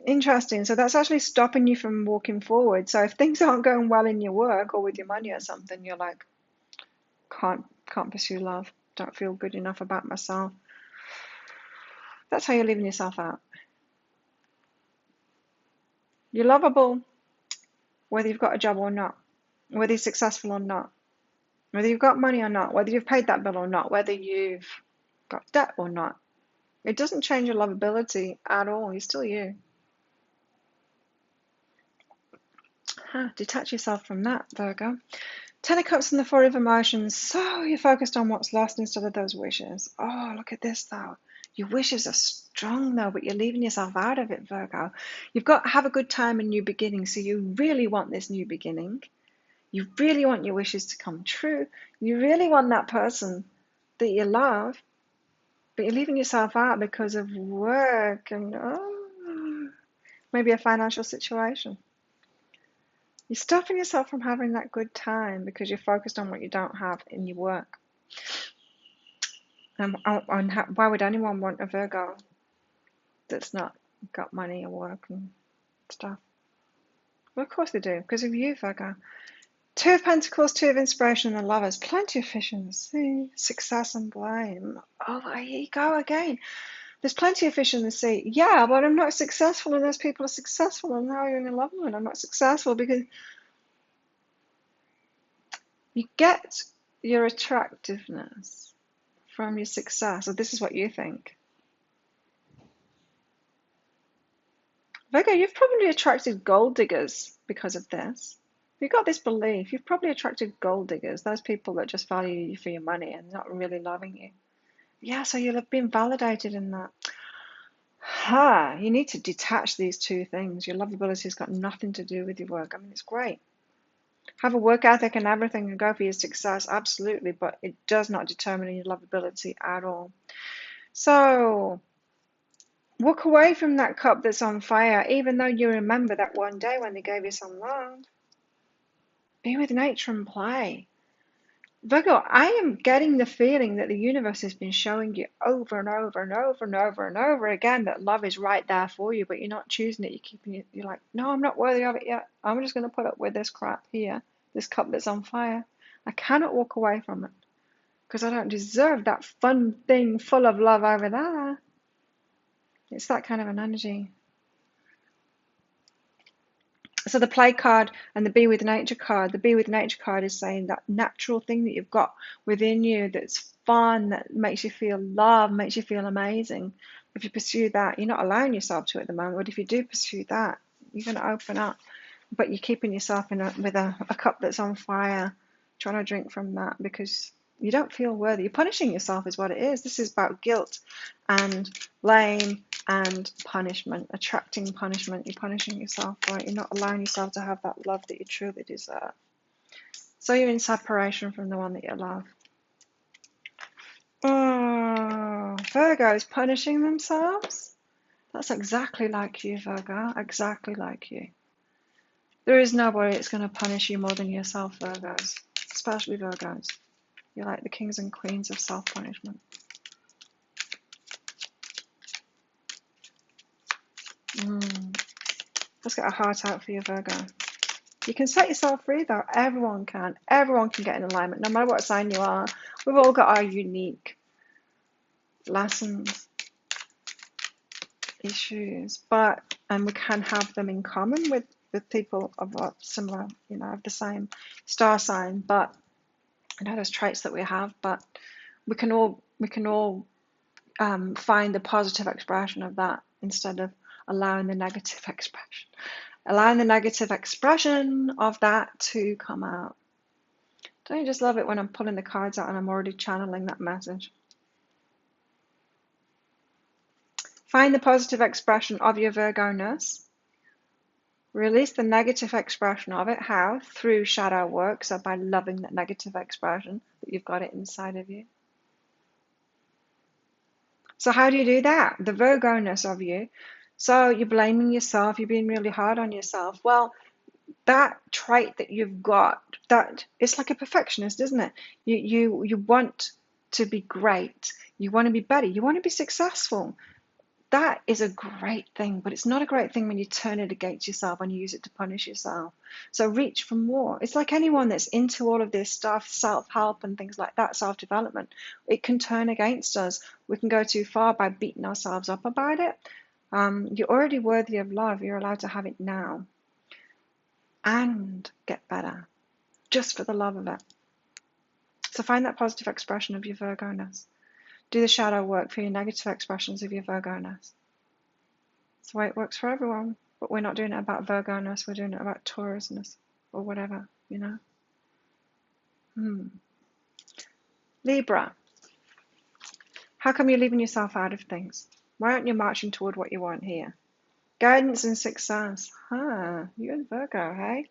Interesting. So that's actually stopping you from walking forward. So if things aren't going well in your work or with your money or something, you're like, can't pursue love. Don't feel good enough about myself. That's how you're leaving yourself out. You're lovable whether you've got a job or not, whether you're successful or not, whether you've got money or not, whether you've paid that bill or not, whether you've got debt or not. It doesn't change your lovability at all. You're still you. Detach yourself from that, Virgo. Ten of Cups and the Four of Emotions. So you're focused on what's lost instead of those wishes. Oh, look at this, though. Your wishes are strong, though, but you're leaving yourself out of it, Virgo. You've got to have a good time and new beginning, so you really want this new beginning. You really want your wishes to come true. You really want that person that you love, but you're leaving yourself out because of work and maybe a financial situation. You're stopping yourself from having that good time because you're focused on what you don't have in your work. And why would anyone want a Virgo that's not got money or work and stuff? Well, of course they do, because of you, Virgo. Two of Pentacles, Two of Inspiration, and the Lovers. Plenty of fish in the sea. Success and blame. Oh, there you go again. There's plenty of fish in the sea. Yeah, but I'm not successful, and those people are successful, and now you're in love with them. I'm not successful because you get your attractiveness from your success. So this is what you think. Virgo, you've probably attracted gold diggers because of this. You've got this belief. You've probably attracted gold diggers, those people that just value you for your money and not really loving you. Yeah, so you'll have been validated in that. You need to detach these two things. Your lovability has got nothing to do with your work. I mean, it's great. Have a work ethic and everything and go for your success, absolutely, but it does not determine your lovability at all. So walk away from that cup that's on fire, even though you remember that one day when they gave you some love. Be with nature and play. Virgo, I am getting the feeling that the universe has been showing you over and over and over and over and over again that love is right there for you, but you're not choosing it. You're like, no, I'm not worthy of it yet. I'm just going to put up with this crap here, this cup that's on fire. I cannot walk away from it because I don't deserve that fun thing full of love over there. It's that kind of an energy. So the play card and the be with nature card. The be with nature card is saying that natural thing that you've got within you that's fun, that makes you feel love, makes you feel amazing. If you pursue that, you're not allowing yourself to at the moment, but if you do pursue that, you're going to open up. But you're keeping yourself with a cup that's on fire, trying to drink from that because you don't feel worthy. You're punishing yourself is what it is. This is about guilt and blame and punishment, attracting punishment. You're punishing yourself for it. You're not allowing yourself to have that love that you truly deserve. So you're in separation from the one that you love. Oh, Virgo's punishing themselves? That's exactly like you, Virgo. Exactly like you. There is nobody that's going to punish you more than yourself, Virgos. Especially Virgos. You're like the kings and queens of self-punishment. Let's get a heart out for you, Virgo. You can set yourself free, though. Everyone can. Everyone can get in alignment, no matter what sign you are. We've all got our unique lessons, issues, and we can have them in common with people of a similar, of the same star sign. But those traits that we have. But we can all find the positive expression of that instead of allowing the negative expression. Allowing the negative expression of that to come out. Don't you just love it when I'm pulling the cards out and I'm already channeling that message? Find the positive expression of your Virgo-ness. Release the negative expression of it. How? Through shadow work, so by loving that negative expression that you've got it inside of you. So how do you do that? The Virgo-ness of you. So you're blaming yourself, you're being really hard on yourself. Well, that trait that you've got, that it's like a perfectionist, isn't it? You want to be great, you want to be better, you want to be successful. That is a great thing, but it's not a great thing when you turn it against yourself and you use it to punish yourself. So reach for more. It's like anyone that's into all of this stuff, self-help and things like that, self-development, it can turn against us. We can go too far by beating ourselves up about it. You're already worthy of love. You're allowed to have it now and get better just for the love of it. So find that positive expression of your Virgo-ness. Do the shadow work for your negative expressions of your Virgo-ness. It's the way it works for everyone, but we're not doing it about Virgo-ness, we're doing it about Taurus-ness or whatever, Libra. How come you're leaving yourself out of things? Why aren't you marching toward what you want here? Guidance and success. You and Virgo, hey?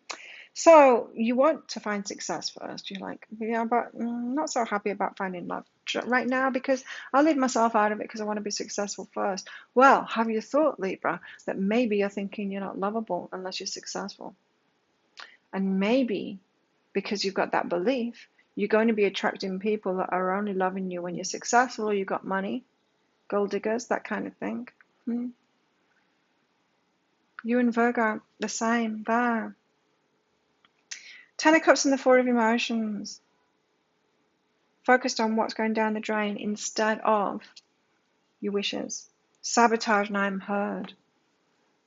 So you want to find success first. You're like, yeah, but I'm not so happy about finding love right now because I'll leave myself out of it because I want to be successful first. Well, have you thought, Libra, that maybe you're thinking you're not lovable unless you're successful? And maybe because you've got that belief, you're going to be attracting people that are only loving you when you're successful or you've got money, gold diggers, that kind of thing. You and Virgo, the same there. Ten of Cups and the Four of Emotions. Focused on what's going down the drain instead of your wishes. Sabotage and I'm heard.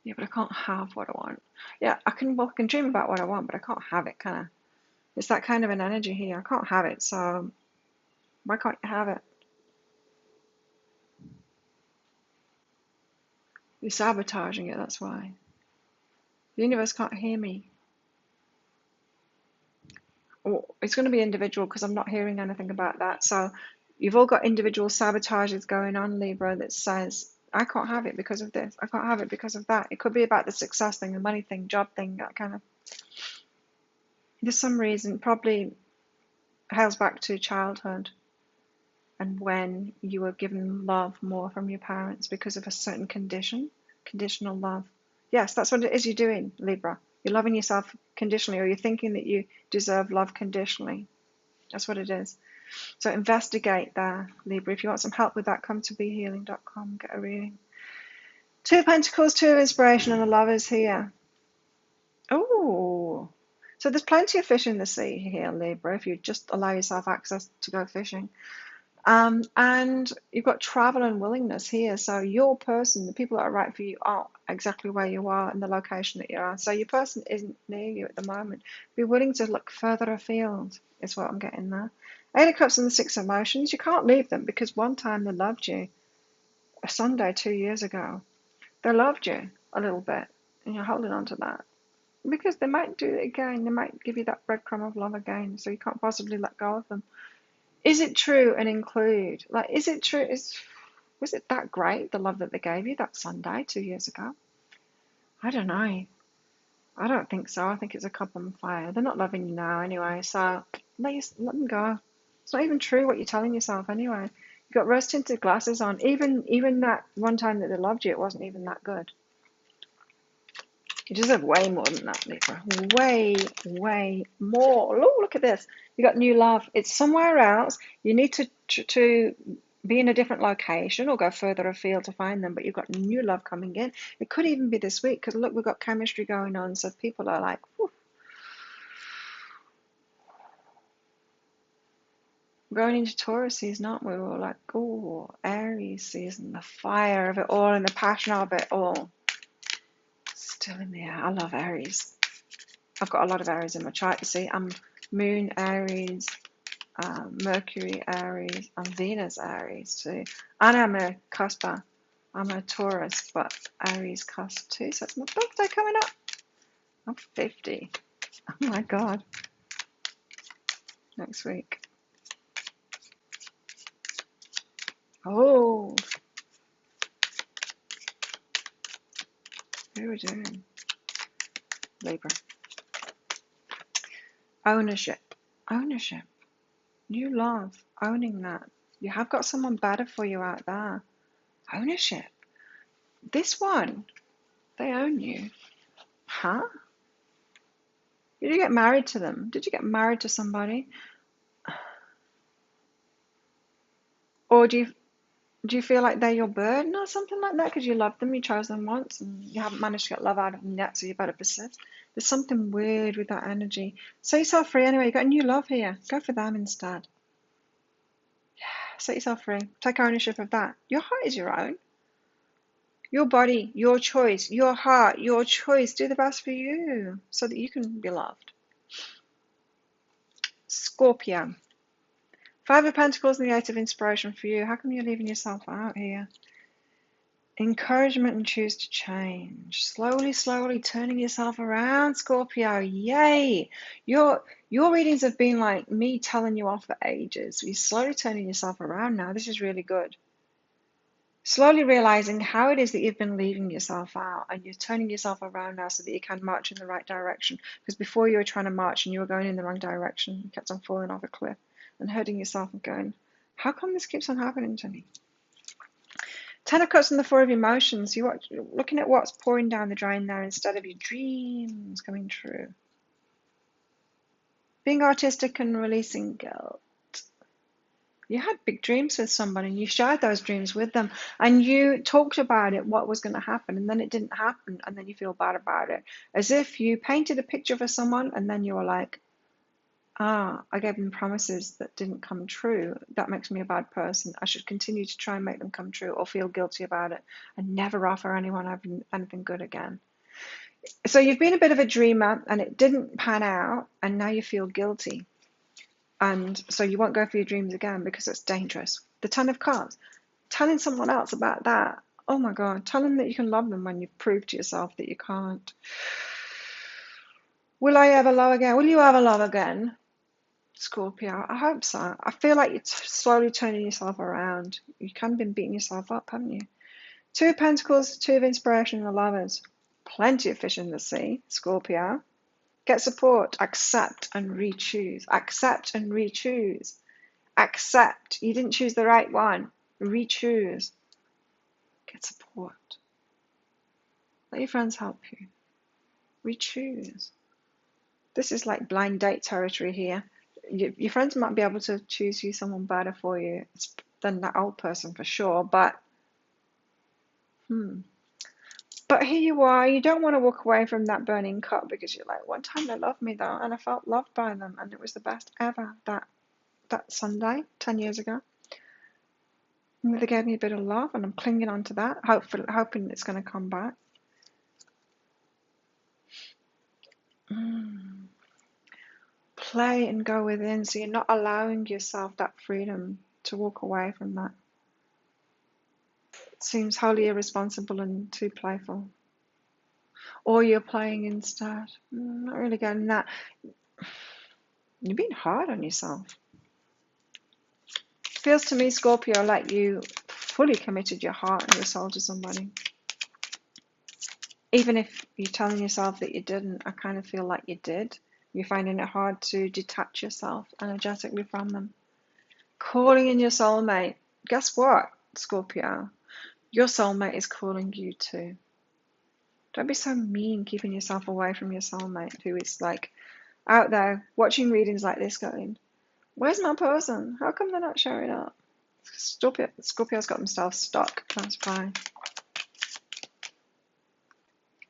Yeah, but I can't have what I want. Yeah, I can dream about what I want, but I can't have it, can I? It's that kind of an energy here. I can't have it, so why can't you have it? You're sabotaging it, that's why. The universe can't hear me. It's going to be individual because I'm not hearing anything about that. So you've all got individual sabotages going on, Libra, that says, I can't have it because of this. I can't have it because of that. It could be about the success thing, the money thing, job thing, that kind of. There's some reason, probably hails back to childhood and when you were given love more from your parents because of a certain conditional love. Yes, that's what it is you're doing, Libra. You're loving yourself conditionally, or you're thinking that you deserve love conditionally. That's what it is. So investigate there, Libra. If you want some help with that, come to behealing.com, get a reading. Two of Pentacles, Two of Inspiration, and the Lovers here. Oh, so there's plenty of fish in the sea here, Libra, if you just allow yourself access to go fishing. And you've got travel and willingness here. So your person, the people that are right for you, are exactly where you are in the location that you are. So your person isn't near you at the moment. Be willing to look further afield, is what I'm getting there. Eight of Cups and the Six of Emotions. You can't leave them because one time they loved you. A Sunday 2 years ago, they loved you a little bit, and you're holding on to that. Because they might do it again. They might give you that breadcrumb of love again, so you can't possibly let go of them. Is it true and include? Like, is it true? Was it that great, the love that they gave you that Sunday 2 years ago? I don't know. I don't think so. I think it's a cup on fire. They're not loving you now anyway, so let them go. It's not even true what you're telling yourself anyway. You got rose-tinted glasses on. Even that one time that they loved you, it wasn't even that good. You deserve way more than that, Libra. Way, way more. Oh, look at this. You got new love. It's somewhere else. You need to be in a different location or go further afield to find them, but you've got new love coming in. It could even be this week because look, we've got chemistry going on, so people are like, whew. Going into Taurus season, aren't we? We're like, oh, Aries season, the fire of it all and the passion of it all. Still in the air. I love Aries. I've got a lot of Aries in my chart, you see. I'm Moon Aries, Mercury Aries, and Venus Aries too. And I'm a cusper. I'm a Taurus, but Aries cusp too. So it's my birthday coming up. I'm 50. Oh my God. Next week. Oh. What are we doing? Libra. Ownership. Ownership. New love. Owning that. You have got someone better for you out there. Ownership. This one, they own you. Huh? Did you get married to them? Did you get married to somebody? Or do you feel like they're your burden or something like that because you love them, you chose them once, and you haven't managed to get love out of them yet, so you better persist? There's something weird with that energy. Set yourself free anyway. You've got a new love here. Go for them instead. Set yourself free. Take ownership of that. Your heart is your own. Your body, your choice. Your heart, your choice. Do the best for you so that you can be loved. Scorpio. Five of Pentacles and the Eight of Inspiration for you. How come you're leaving yourself out here? Encouragement and choose to change. Slowly, slowly turning yourself around, Scorpio. Yay! Your readings have been like me telling you off for ages. You're slowly turning yourself around now. This is really good. Slowly realizing how it is that you've been leaving yourself out, and you're turning yourself around now so that you can march in the right direction. Because before you were trying to march and you were going in the wrong direction. You kept on falling off a cliff and hurting yourself and going, how come this keeps on happening to me? Ten of Cups and the Four of Emotions. You're looking at what's pouring down the drain there instead of your dreams coming true. Being artistic and releasing guilt. You had big dreams with somebody and you shared those dreams with them and you talked about it, what was going to happen, and then it didn't happen and then you feel bad about it. As if you painted a picture for someone and then you were like, I gave them promises that didn't come true. That makes me a bad person. I should continue to try and make them come true or feel guilty about it and never offer anyone anything good again. So you've been a bit of a dreamer and it didn't pan out and now you feel guilty. And so you won't go for your dreams again because it's dangerous. The Ten of Cups. Telling someone else about that. Oh my God. Tell them that you can love them when you've proved to yourself that you can't. Will I ever love again? Will you ever love again? Scorpio, I hope so. I feel like you're slowly turning yourself around. You kind of been beating yourself up, haven't you? Two of Pentacles, Two of Inspiration, and the Lovers. Plenty of fish in the sea, Scorpio. Get support. Accept and re-choose. Accept and re-choose. Accept. You didn't choose the right one. Re-choose. Get support. Let your friends help you. Re-choose. This is like blind date territory here. Your friends might be able to choose you someone better for you than that old person for sure, but here you are. You don't want to walk away from that burning cup because you're like, one time they loved me though, and I felt loved by them, and it was the best ever that Sunday 10 years ago. And they gave me a bit of love, and I'm clinging on to that, hoping it's going to come back. Play and go within, so you're not allowing yourself that freedom to walk away from that. It seems wholly irresponsible and too playful. Or you're playing instead. Not really getting that. You're being hard on yourself. Feels to me, Scorpio, like you fully committed your heart and your soul to somebody. Even if you're telling yourself that you didn't, I kind of feel like you did. You're finding it hard to detach yourself energetically from them. Calling in your soulmate. Guess what, Scorpio? Your soulmate is calling you too. Don't be so mean keeping yourself away from your soulmate who is like out there watching readings like this going, where's my person? How come they're not showing up? Scorpio's got themselves stuck. That's fine.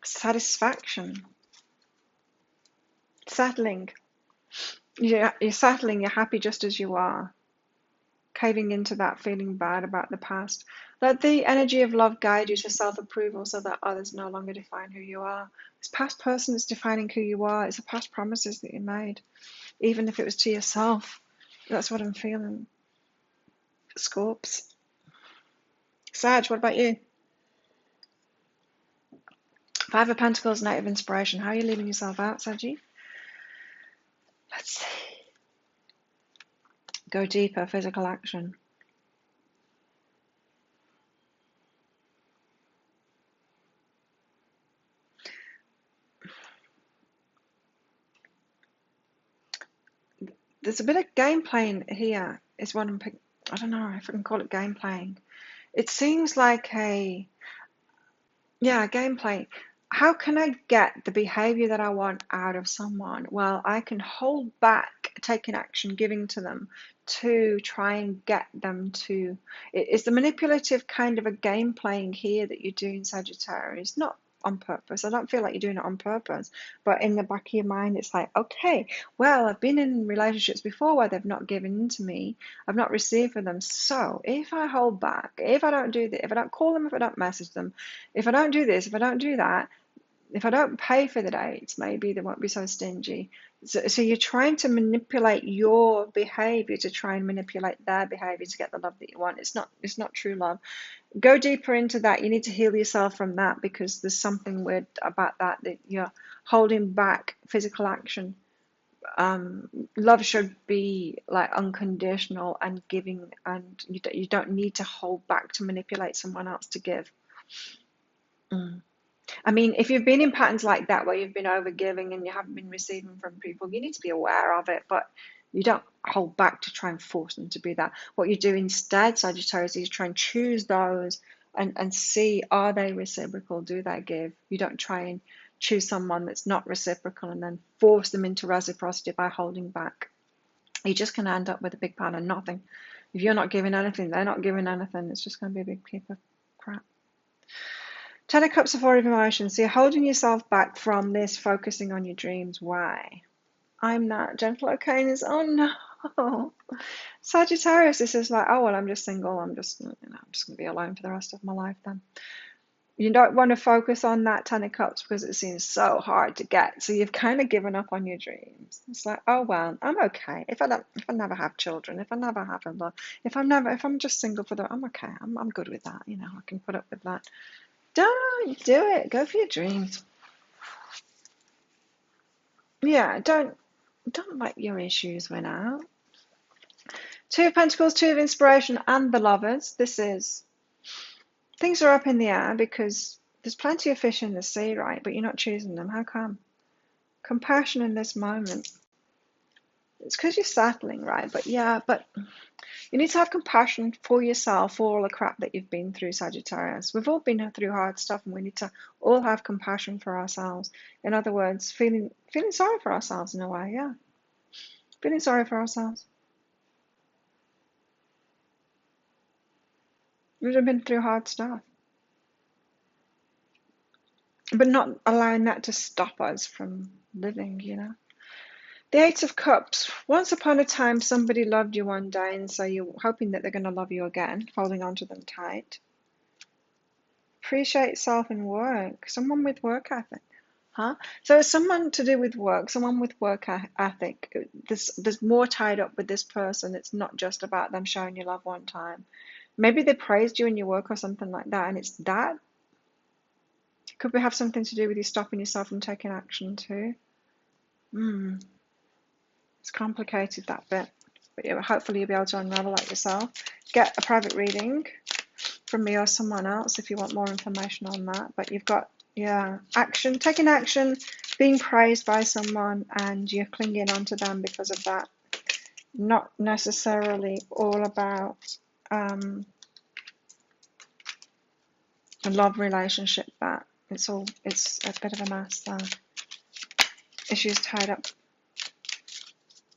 Satisfaction. Settling. You're settling. You're happy just as you are. Caving into that, feeling bad about the past. Let the energy of love guide you to self-approval so that others no longer define who you are. This past person is defining who you are. It's the past promises that you made, even if it was to yourself. That's what I'm feeling. Scorps. Sag, what about you? Five of Pentacles, Knight of Inspiration. How are you leaving yourself out, Saggy? Let's see. Go deeper, physical action. There's a bit of game playing here, is what I'm picking. I don't know if I can call it game playing. It seems like game playing. How can I get the behavior that I want out of someone? Well, I can hold back taking action, giving to them to try and get them to. It's the manipulative kind of a game playing here that you're doing, Sagittarius. Not on purpose. I don't feel like you're doing it on purpose, but in the back of your mind, it's like, okay, well, I've been in relationships before where they've not given in to me, I've not received from them. So if I hold back, if I don't do this, if I don't call them, if I don't message them, if I don't do this, if I don't do that, if I don't pay for the dates, maybe they won't be so stingy. So you're trying to manipulate your behavior to try and manipulate their behavior to get the love that you want. It's not true love. Go deeper into that. You need to heal yourself from that, because there's something weird about that you're holding back physical action. Love should be like unconditional and giving, and you don't need to hold back to manipulate someone else to give. I mean, if you've been in patterns like that where you've been overgiving and you haven't been receiving from people, you need to be aware of it, but you don't hold back to try and force them to be that. What you do instead, Sagittarius, is try and choose those and see, are they reciprocal? Do they give? You don't try and choose someone that's not reciprocal and then force them into reciprocity by holding back. You're just going to end up with a big pile of nothing. If you're not giving anything, they're not giving anything. It's just going to be a big heap of crap. Ten of Cups, Four of Emotions. So you're holding yourself back from this, focusing on your dreams. Why? I'm not. Gentle Arcanus. Oh no. Sagittarius, this is like, oh well, I'm just single. I'm just going to be alone for the rest of my life then. You don't want to focus on that Ten of Cups because it seems so hard to get. So you've kind of given up on your dreams. It's like, oh well, I'm okay. If I never have children, if I never have a love, if I'm just single for I'm okay. I'm good with that. You know, I can put up with that. Don't do it. Go for your dreams. Yeah, don't let your issues win out. Two of Pentacles, Two of Inspiration, and the Lovers. This is, things are up in the air because there's plenty of fish in the sea, right? But you're not choosing them. How come? Compassion in this moment. It's because you're settling, right? But you need to have compassion for yourself, for all the crap that you've been through, Sagittarius. We've all been through hard stuff, and we need to all have compassion for ourselves. In other words, feeling sorry for ourselves in a way, yeah. Feeling sorry for ourselves. We've been through hard stuff. But not allowing that to stop us from living, you know. The Eight of Cups. Once upon a time, somebody loved you one day, and so you're hoping that they're going to love you again, holding on to them tight. Appreciate self and work. Someone with work ethic. Huh? So it's someone to do with work, someone with work ethic. There's more tied up with this person. It's not just about them showing you love one time. Maybe they praised you in your work or something like that, and it's that. Could we have something to do with you stopping yourself from taking action too? It's complicated, that bit. But yeah, hopefully you'll be able to unravel that yourself. Get a private reading from me or someone else if you want more information on that. But you've got Yeah, action, taking action, being praised by someone, and you're clinging onto them because of that. Not necessarily all about a love relationship. That it's a bit of a mess there. Issues tied up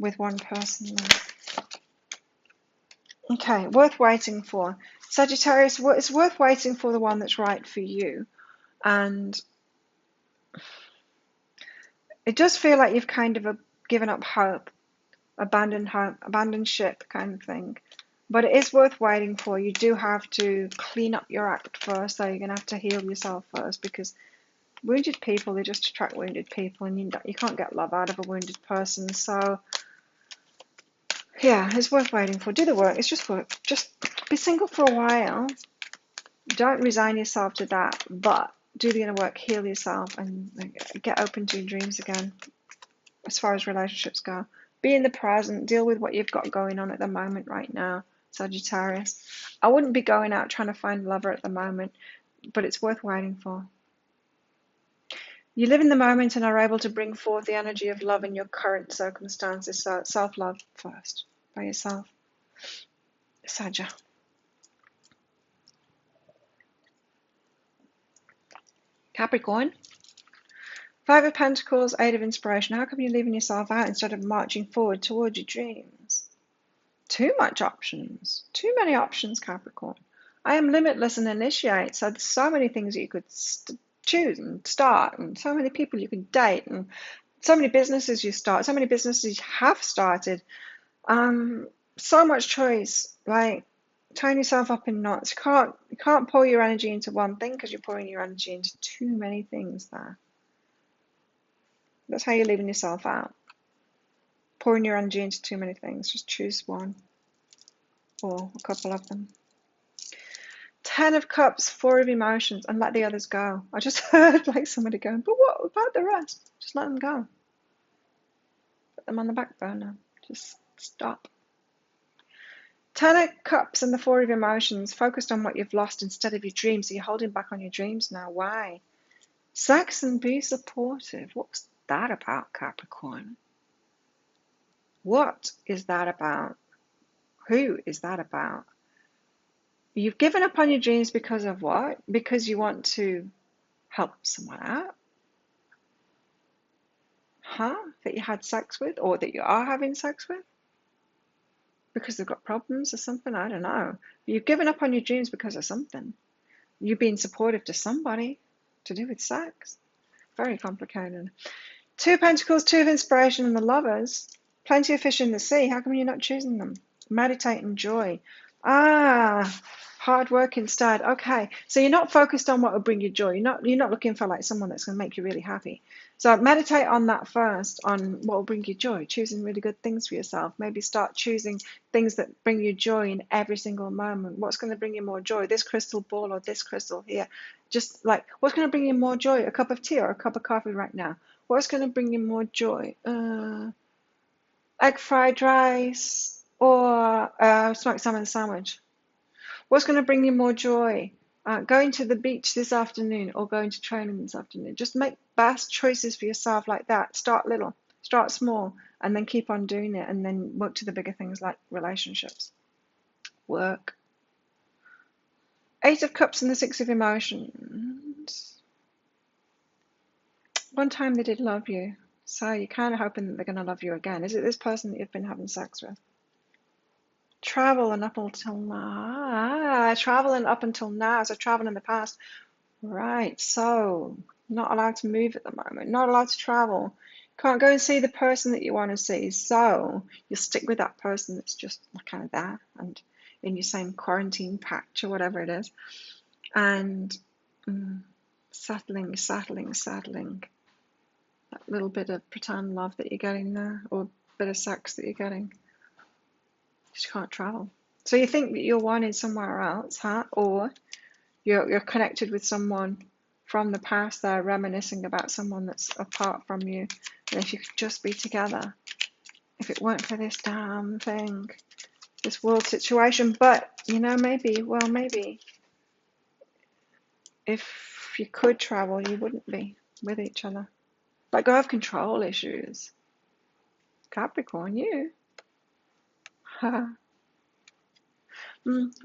with one person there. Okay, worth waiting for. Sagittarius, it's worth waiting for the one that's right for you. And it does feel like you've kind of given up hope, abandoned ship kind of thing. But it is worth waiting for. You do have to clean up your act first, so you're going to have to heal yourself first, because wounded people, they just attract wounded people, and you can't get love out of a wounded person. So yeah, it's worth waiting for. Do the work. It's just work. Just be single for a while. Don't resign yourself to that, but do the inner work, heal yourself, and get open to your dreams again as far as relationships go. Be in the present. Deal with what you've got going on at the moment right now, Sagittarius. I wouldn't be going out trying to find a lover at the moment, but it's worth waiting for. You live in the moment and are able to bring forth the energy of love in your current circumstances. So self-love first, by yourself. Saja. Capricorn. Five of Pentacles, Eight of Inspiration. How come you're leaving yourself out instead of marching forward towards your dreams? Too much options. Too many options, Capricorn. I am limitless and initiate. So there's so many things that you could choose and start, and so many people you could date, and so many businesses you start, so many businesses you have started. So much choice. Like, tying yourself up in knots. You can't pour your energy into one thing, because you're pouring your energy into too many things there. That's how you're leaving yourself out. Pouring your energy into too many things. Just choose one or a couple of them. 10 of Cups, Four of Emotions, and let the others go. I just heard like somebody going, but what about the rest? Just let them go. Put them on the back burner. Just stop. 10 of Cups and the Four of Emotions, focused on what you've lost instead of your dreams. So you're holding back on your dreams now. Why? Sex and be supportive. What's that about, Capricorn? What is that about? Who is that about? You've given up on your dreams because of what? Because you want to help someone out? That you had sex with, or that you are having sex with? Because they've got problems or something? I don't know. You've given up on your dreams because of something. You've been supportive to somebody to do with sex. Very complicated. Two of Pentacles, Two of Inspiration, and the Lovers. Plenty of fish in the sea. How come you're not choosing them? Meditate and joy. Hard work instead. Okay, so you're not focused on what will bring you joy. You're not looking for like someone that's going to make you really happy. So meditate on that first, on what will bring you joy. Choosing really good things for yourself. Maybe start choosing things that bring you joy in every single moment. What's going to bring you more joy? This crystal ball or this crystal here? Just like, what's going to bring you more joy? A cup of tea or a cup of coffee right now? What's going to bring you more joy? Egg fried rice or smoked salmon sandwich? What's going to bring you more joy? Going to the beach this afternoon or going to training this afternoon? Just make best choices for yourself like that. Start little, start small, and then keep on doing it, and then work to the bigger things like relationships, work. Eight of Cups and the Six of Emotions. One time they did love you, so you're kind of hoping that they're going to love you again. Is it this person that you've been having sex with? Traveling up until now. Traveling up until now. So traveling in the past. Right. So not allowed to move at the moment. Not allowed to travel. Can't go and see the person that you want to see. So you'll stick with that person that's just kind of there and in your same quarantine patch or whatever it is. And settling. That little bit of pretend love that you're getting there, or a bit of sex that you're getting. You can't travel. So you think that you're wanting somewhere else, or you're connected with someone from the past there, reminiscing about someone that's apart from you. And if you could just be together, if it weren't for this damn thing, this world situation. But maybe if If you could travel, you wouldn't be with each other. Let go of control issues. Capricorn, you.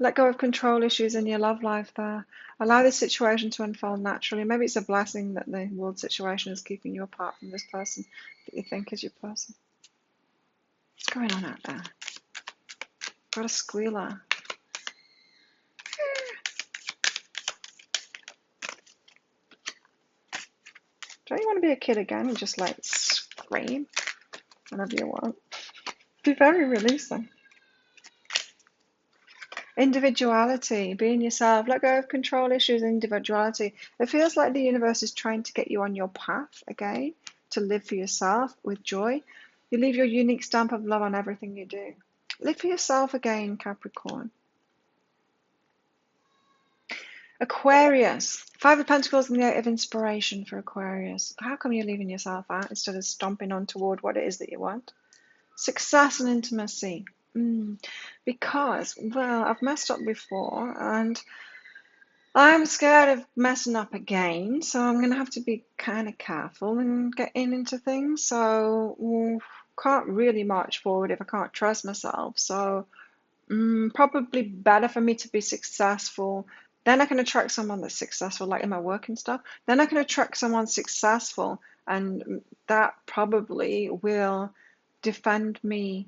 Let go of control issues in your love life there. Allow this situation to unfold naturally. Maybe it's a blessing that the world situation is keeping you apart from this person that you think is your person. What's going on out there? Got a squealer. Don't you want to be a kid again and just like scream whenever you want? Be very releasing. Individuality, being yourself, let go of control issues, individuality. It feels like the universe is trying to get you on your path again, to live for yourself with joy. You leave your unique stamp of love on everything you do. Live for yourself again, Capricorn. Aquarius, Five of Pentacles and the Eight of Inspiration for Aquarius. How come you're leaving yourself out instead of stomping on toward what it is that you want? Success and intimacy. Because, well, I've messed up before and I'm scared of messing up again, so I'm going to have to be kind of careful and getting into things. So, can't really march forward if I can't trust myself. So, probably better for me to be successful. Then I can attract someone that's successful, like in my work and stuff. Then I can attract someone successful, and that probably will defend me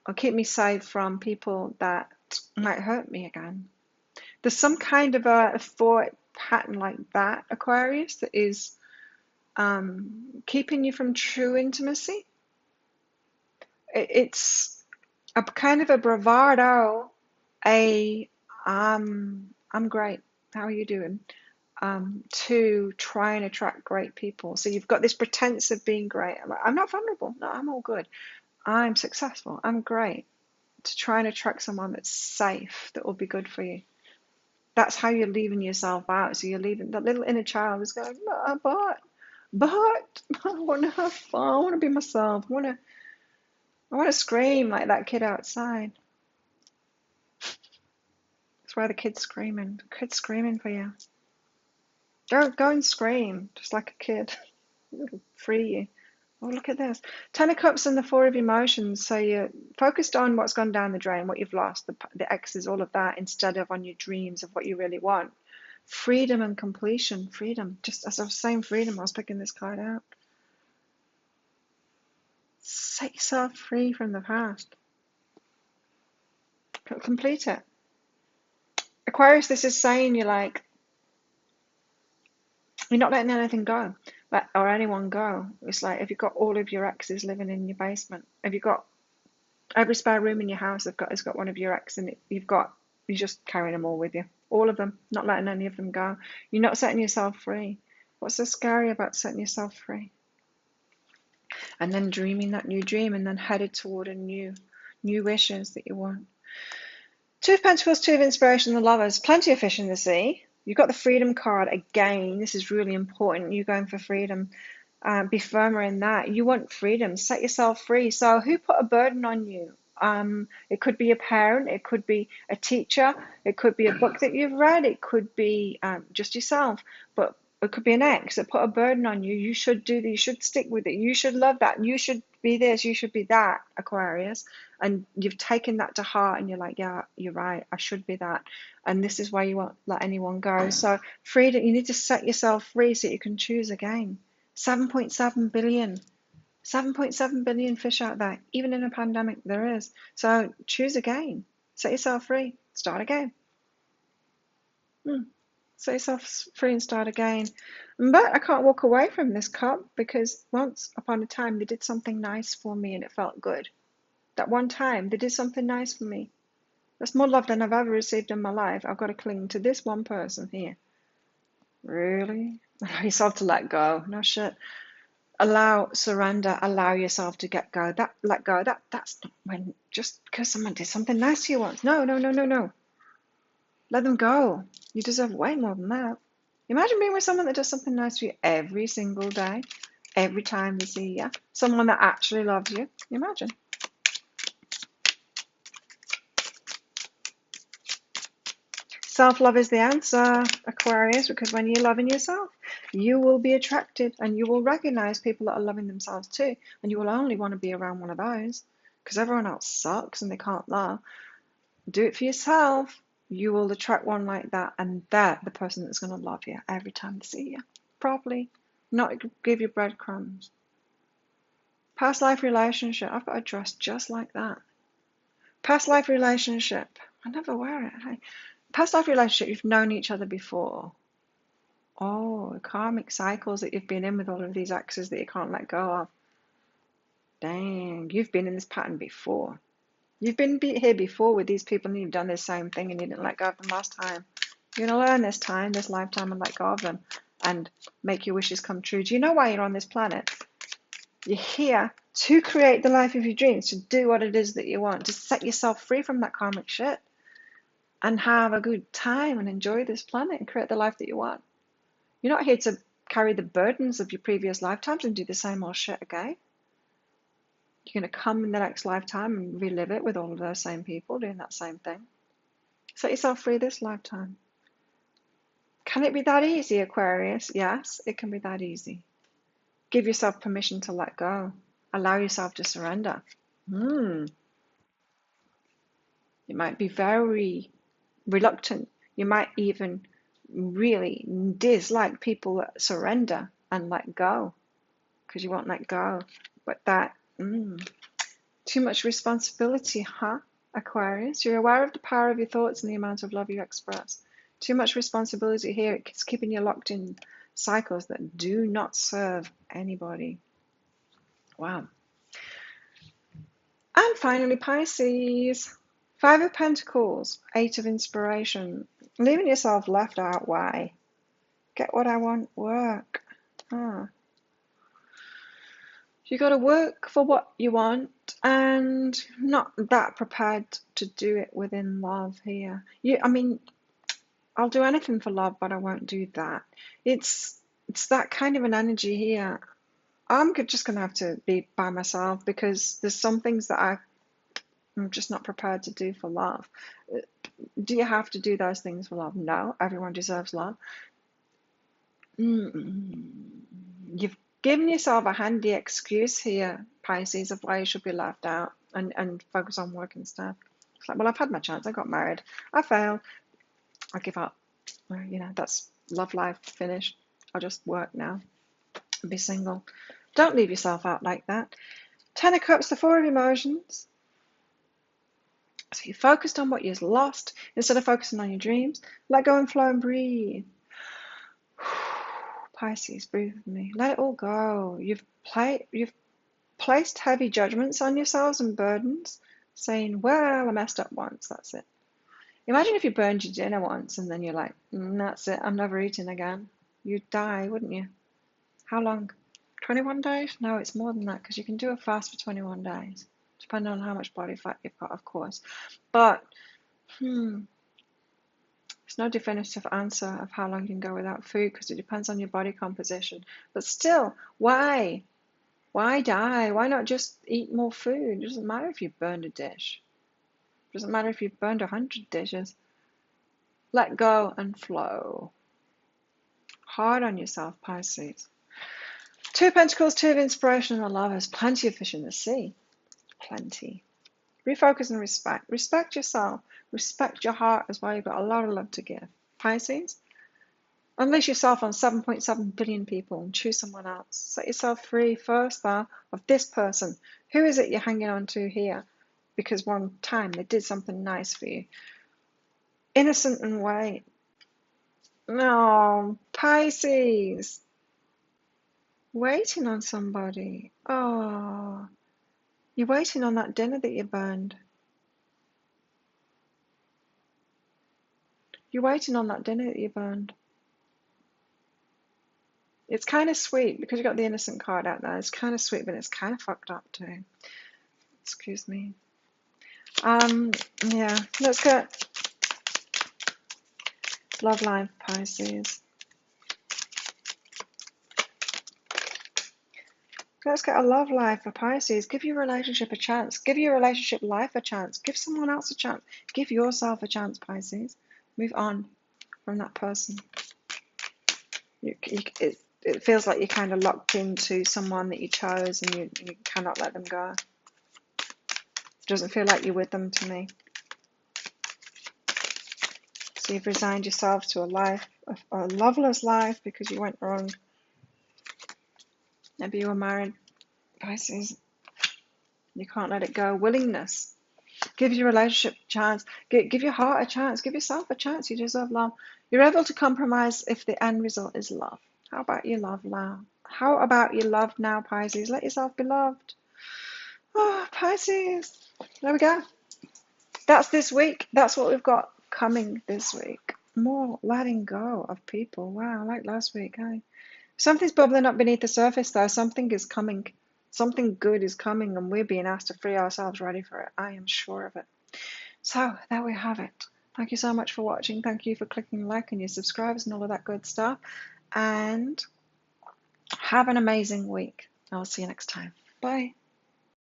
or keep me safe from people that might hurt me again. There's some kind of a thought pattern like that, Aquarius, that is keeping you from true intimacy. It's a kind of a bravado, I'm great, how are you doing? To try and attract great people. So you've got this pretense of being great. I'm not vulnerable. No, I'm all good. I'm successful. I'm great. To try and attract someone that's safe, that will be good for you. That's how you're leaving yourself out. So you're leaving, that little inner child is going, but I want to have fun. I want to be myself. I want to scream like that kid outside. That's why the kid's screaming. The kid's screaming for you. Go and scream, just like a kid. It'll free you. Oh, look at this. Ten of Cups and the Four of Emotions. So you're focused on what's gone down the drain, what you've lost, the exes, all of that, instead of on your dreams of what you really want. Freedom and completion. Freedom. Just as I was saying freedom, I was picking this card out. Set yourself free from the past. Complete it. Aquarius, this is saying you're not letting anything go, or anyone go. It's like, if you've got all of your exes living in your basement, if you've got every spare room in your house has got one of your ex in it, you're just carrying them all with you. All of them, not letting any of them go. You're not setting yourself free. What's so scary about setting yourself free? And then dreaming that new dream, and then headed toward a new wishes that you want. Two of Pentacles, Two of Inspiration, the Lovers. Plenty of fish in the sea. You've got the Freedom card again. This is really important. You're going for freedom. Be firmer in that. You want freedom. Set yourself free. So who put a burden on you? It could be a parent. It could be a teacher. It could be a book that you've read. It could be just yourself. But it could be an ex that put a burden on you. You should do that. You should stick with it. You should love that. You should be this. You should be that, Aquarius. And you've taken that to heart, and you're like, yeah, you're right. I should be that. And this is why you won't let anyone go. So freedom. You need to set yourself free so you can choose again. 7.7 billion. 7.7 billion fish out there. Even in a pandemic, there is. So choose again. Set yourself free. Start again. Set yourself free and start again. But I can't walk away from this cup, because once upon a time they did something nice for me and it felt good. That one time they did something nice for me. That's more love than I've ever received in my life. I've got to cling to this one person here. Really? Allow yourself to let go. No shit. Allow, surrender, allow yourself to let go. That's not when, just because someone did something nice to you once. No. Let them go. You deserve way more than that. Imagine being with someone that does something nice for you every single day, every time they see you. Someone that actually loves you. Imagine. Self-love is the answer, Aquarius, because when you're loving yourself, you will be attracted and you will recognize people that are loving themselves too. And you will only want to be around one of those because everyone else sucks and they can't love. Do it for yourself. You will attract one like that, and they're the person that's going to love you every time they see you properly, not give you breadcrumbs. Past life relationship. I've got a dress just like that. Past life relationship. I never wear it. Past life relationship, you've known each other before. Oh, karmic cycles that you've been in with all of these exes that you can't let go of. Dang, you've been in this pattern before. You've been here before with these people and you've done the same thing and you didn't let go of them last time. You're going to learn this time, this lifetime, and let go of them and make your wishes come true. Do you know why you're on this planet? You're here to create the life of your dreams, to do what it is that you want, to set yourself free from that karmic shit and have a good time and enjoy this planet and create the life that you want. You're not here to carry the burdens of your previous lifetimes and do the same old shit again. You're going to come in the next lifetime and relive it with all of those same people doing that same thing. Set yourself free this lifetime. Can it be that easy, Aquarius? Yes, it can be that easy. Give yourself permission to let go. Allow yourself to surrender. You might be very reluctant. You might even really dislike people that surrender and let go because you won't let go. But that, too much responsibility, huh, Aquarius? You're aware of the power of your thoughts and the amount of love you express. Too much responsibility here. It's keeping you locked in cycles that do not serve anybody. Wow. And finally, Pisces. 5 of Pentacles, 8 of Inspiration. Leaving yourself left out. Why? Get what I want, work. You got to work for what you want and not that prepared to do it within love here. I'll do anything for love, but I won't do that. It's that kind of an energy here. I'm just going to have to be by myself because there's some things that I'm just not prepared to do for love. Do you have to do those things for love? No, everyone deserves love. You've given yourself a handy excuse here, Pisces, of why you should be left out and focus on work instead. It's like, well, I've had my chance. I got married. I failed. I give up. That's love life finished. I'll just work now and be single. Don't leave yourself out like that. 10 of Cups, the 4 of emotions. So you focused on what you've lost instead of focusing on your dreams. Let go and flow and breathe. Pisces, breathe with me. Let it all go. You've placed heavy judgments on yourselves and burdens, saying, well, I messed up once, that's it. Imagine if you burned your dinner once and then you're like, that's it, I'm never eating again. You'd die, wouldn't you? How long? 21 days? No, it's more than that because you can do a fast for 21 days, depending on how much body fat you've got, of course. But, there's no definitive answer of how long you can go without food because it depends on your body composition. But still, why? Why die? Why not just eat more food? It doesn't matter if you burned a dish. It doesn't matter if you've burned 100 dishes. Let go and flow. Hard on yourself, Pisces. 2 of Pentacles, 2 of Inspiration and the Lovers. Plenty of fish in the sea. Plenty. Refocus and respect. Respect yourself. Respect your heart as well. You've got a lot of love to give. Pisces. Unleash yourself on 7.7 billion people and choose someone else. Set yourself free first, though, of this person. Who is it you're hanging on to here? Because one time they did something nice for you. Innocent and wait. No, Pisces. Waiting on somebody. Oh, you're waiting on that dinner that you burned. You're waiting on that dinner that you burned. It's kind of sweet because you got the innocent card out there. It's kind of sweet, but it's kind of fucked up too. Excuse me. Yeah, let's get love life, Pisces. Let's get a love life for Pisces. Give your relationship a chance. Give your relationship life a chance. Give someone else a chance. Give yourself a chance, Pisces. Move on from that person. It feels like you're kind of locked into someone that you chose, and you cannot let them go. It doesn't feel like you're with them to me. So you've resigned yourself to a loveless life because you went wrong. Maybe you were married, Pisces. You can't let it go. Willingness. Give your relationship a chance. Give your heart a chance. Give yourself a chance. You deserve love. You're able to compromise if the end result is love. How about you love now? How about you love now, Pisces? Let yourself be loved. Oh, Pisces. There we go. That's this week. That's what we've got coming this week. More letting go of people. Wow, like last week, hey? Something's bubbling up beneath the surface, though. Something is coming. Something good is coming, and we're being asked to free ourselves ready for it. I am sure of it. So, there we have it. Thank you so much for watching. Thank you for clicking like and your subscribers and all of that good stuff. And have an amazing week. I'll see you next time. Bye.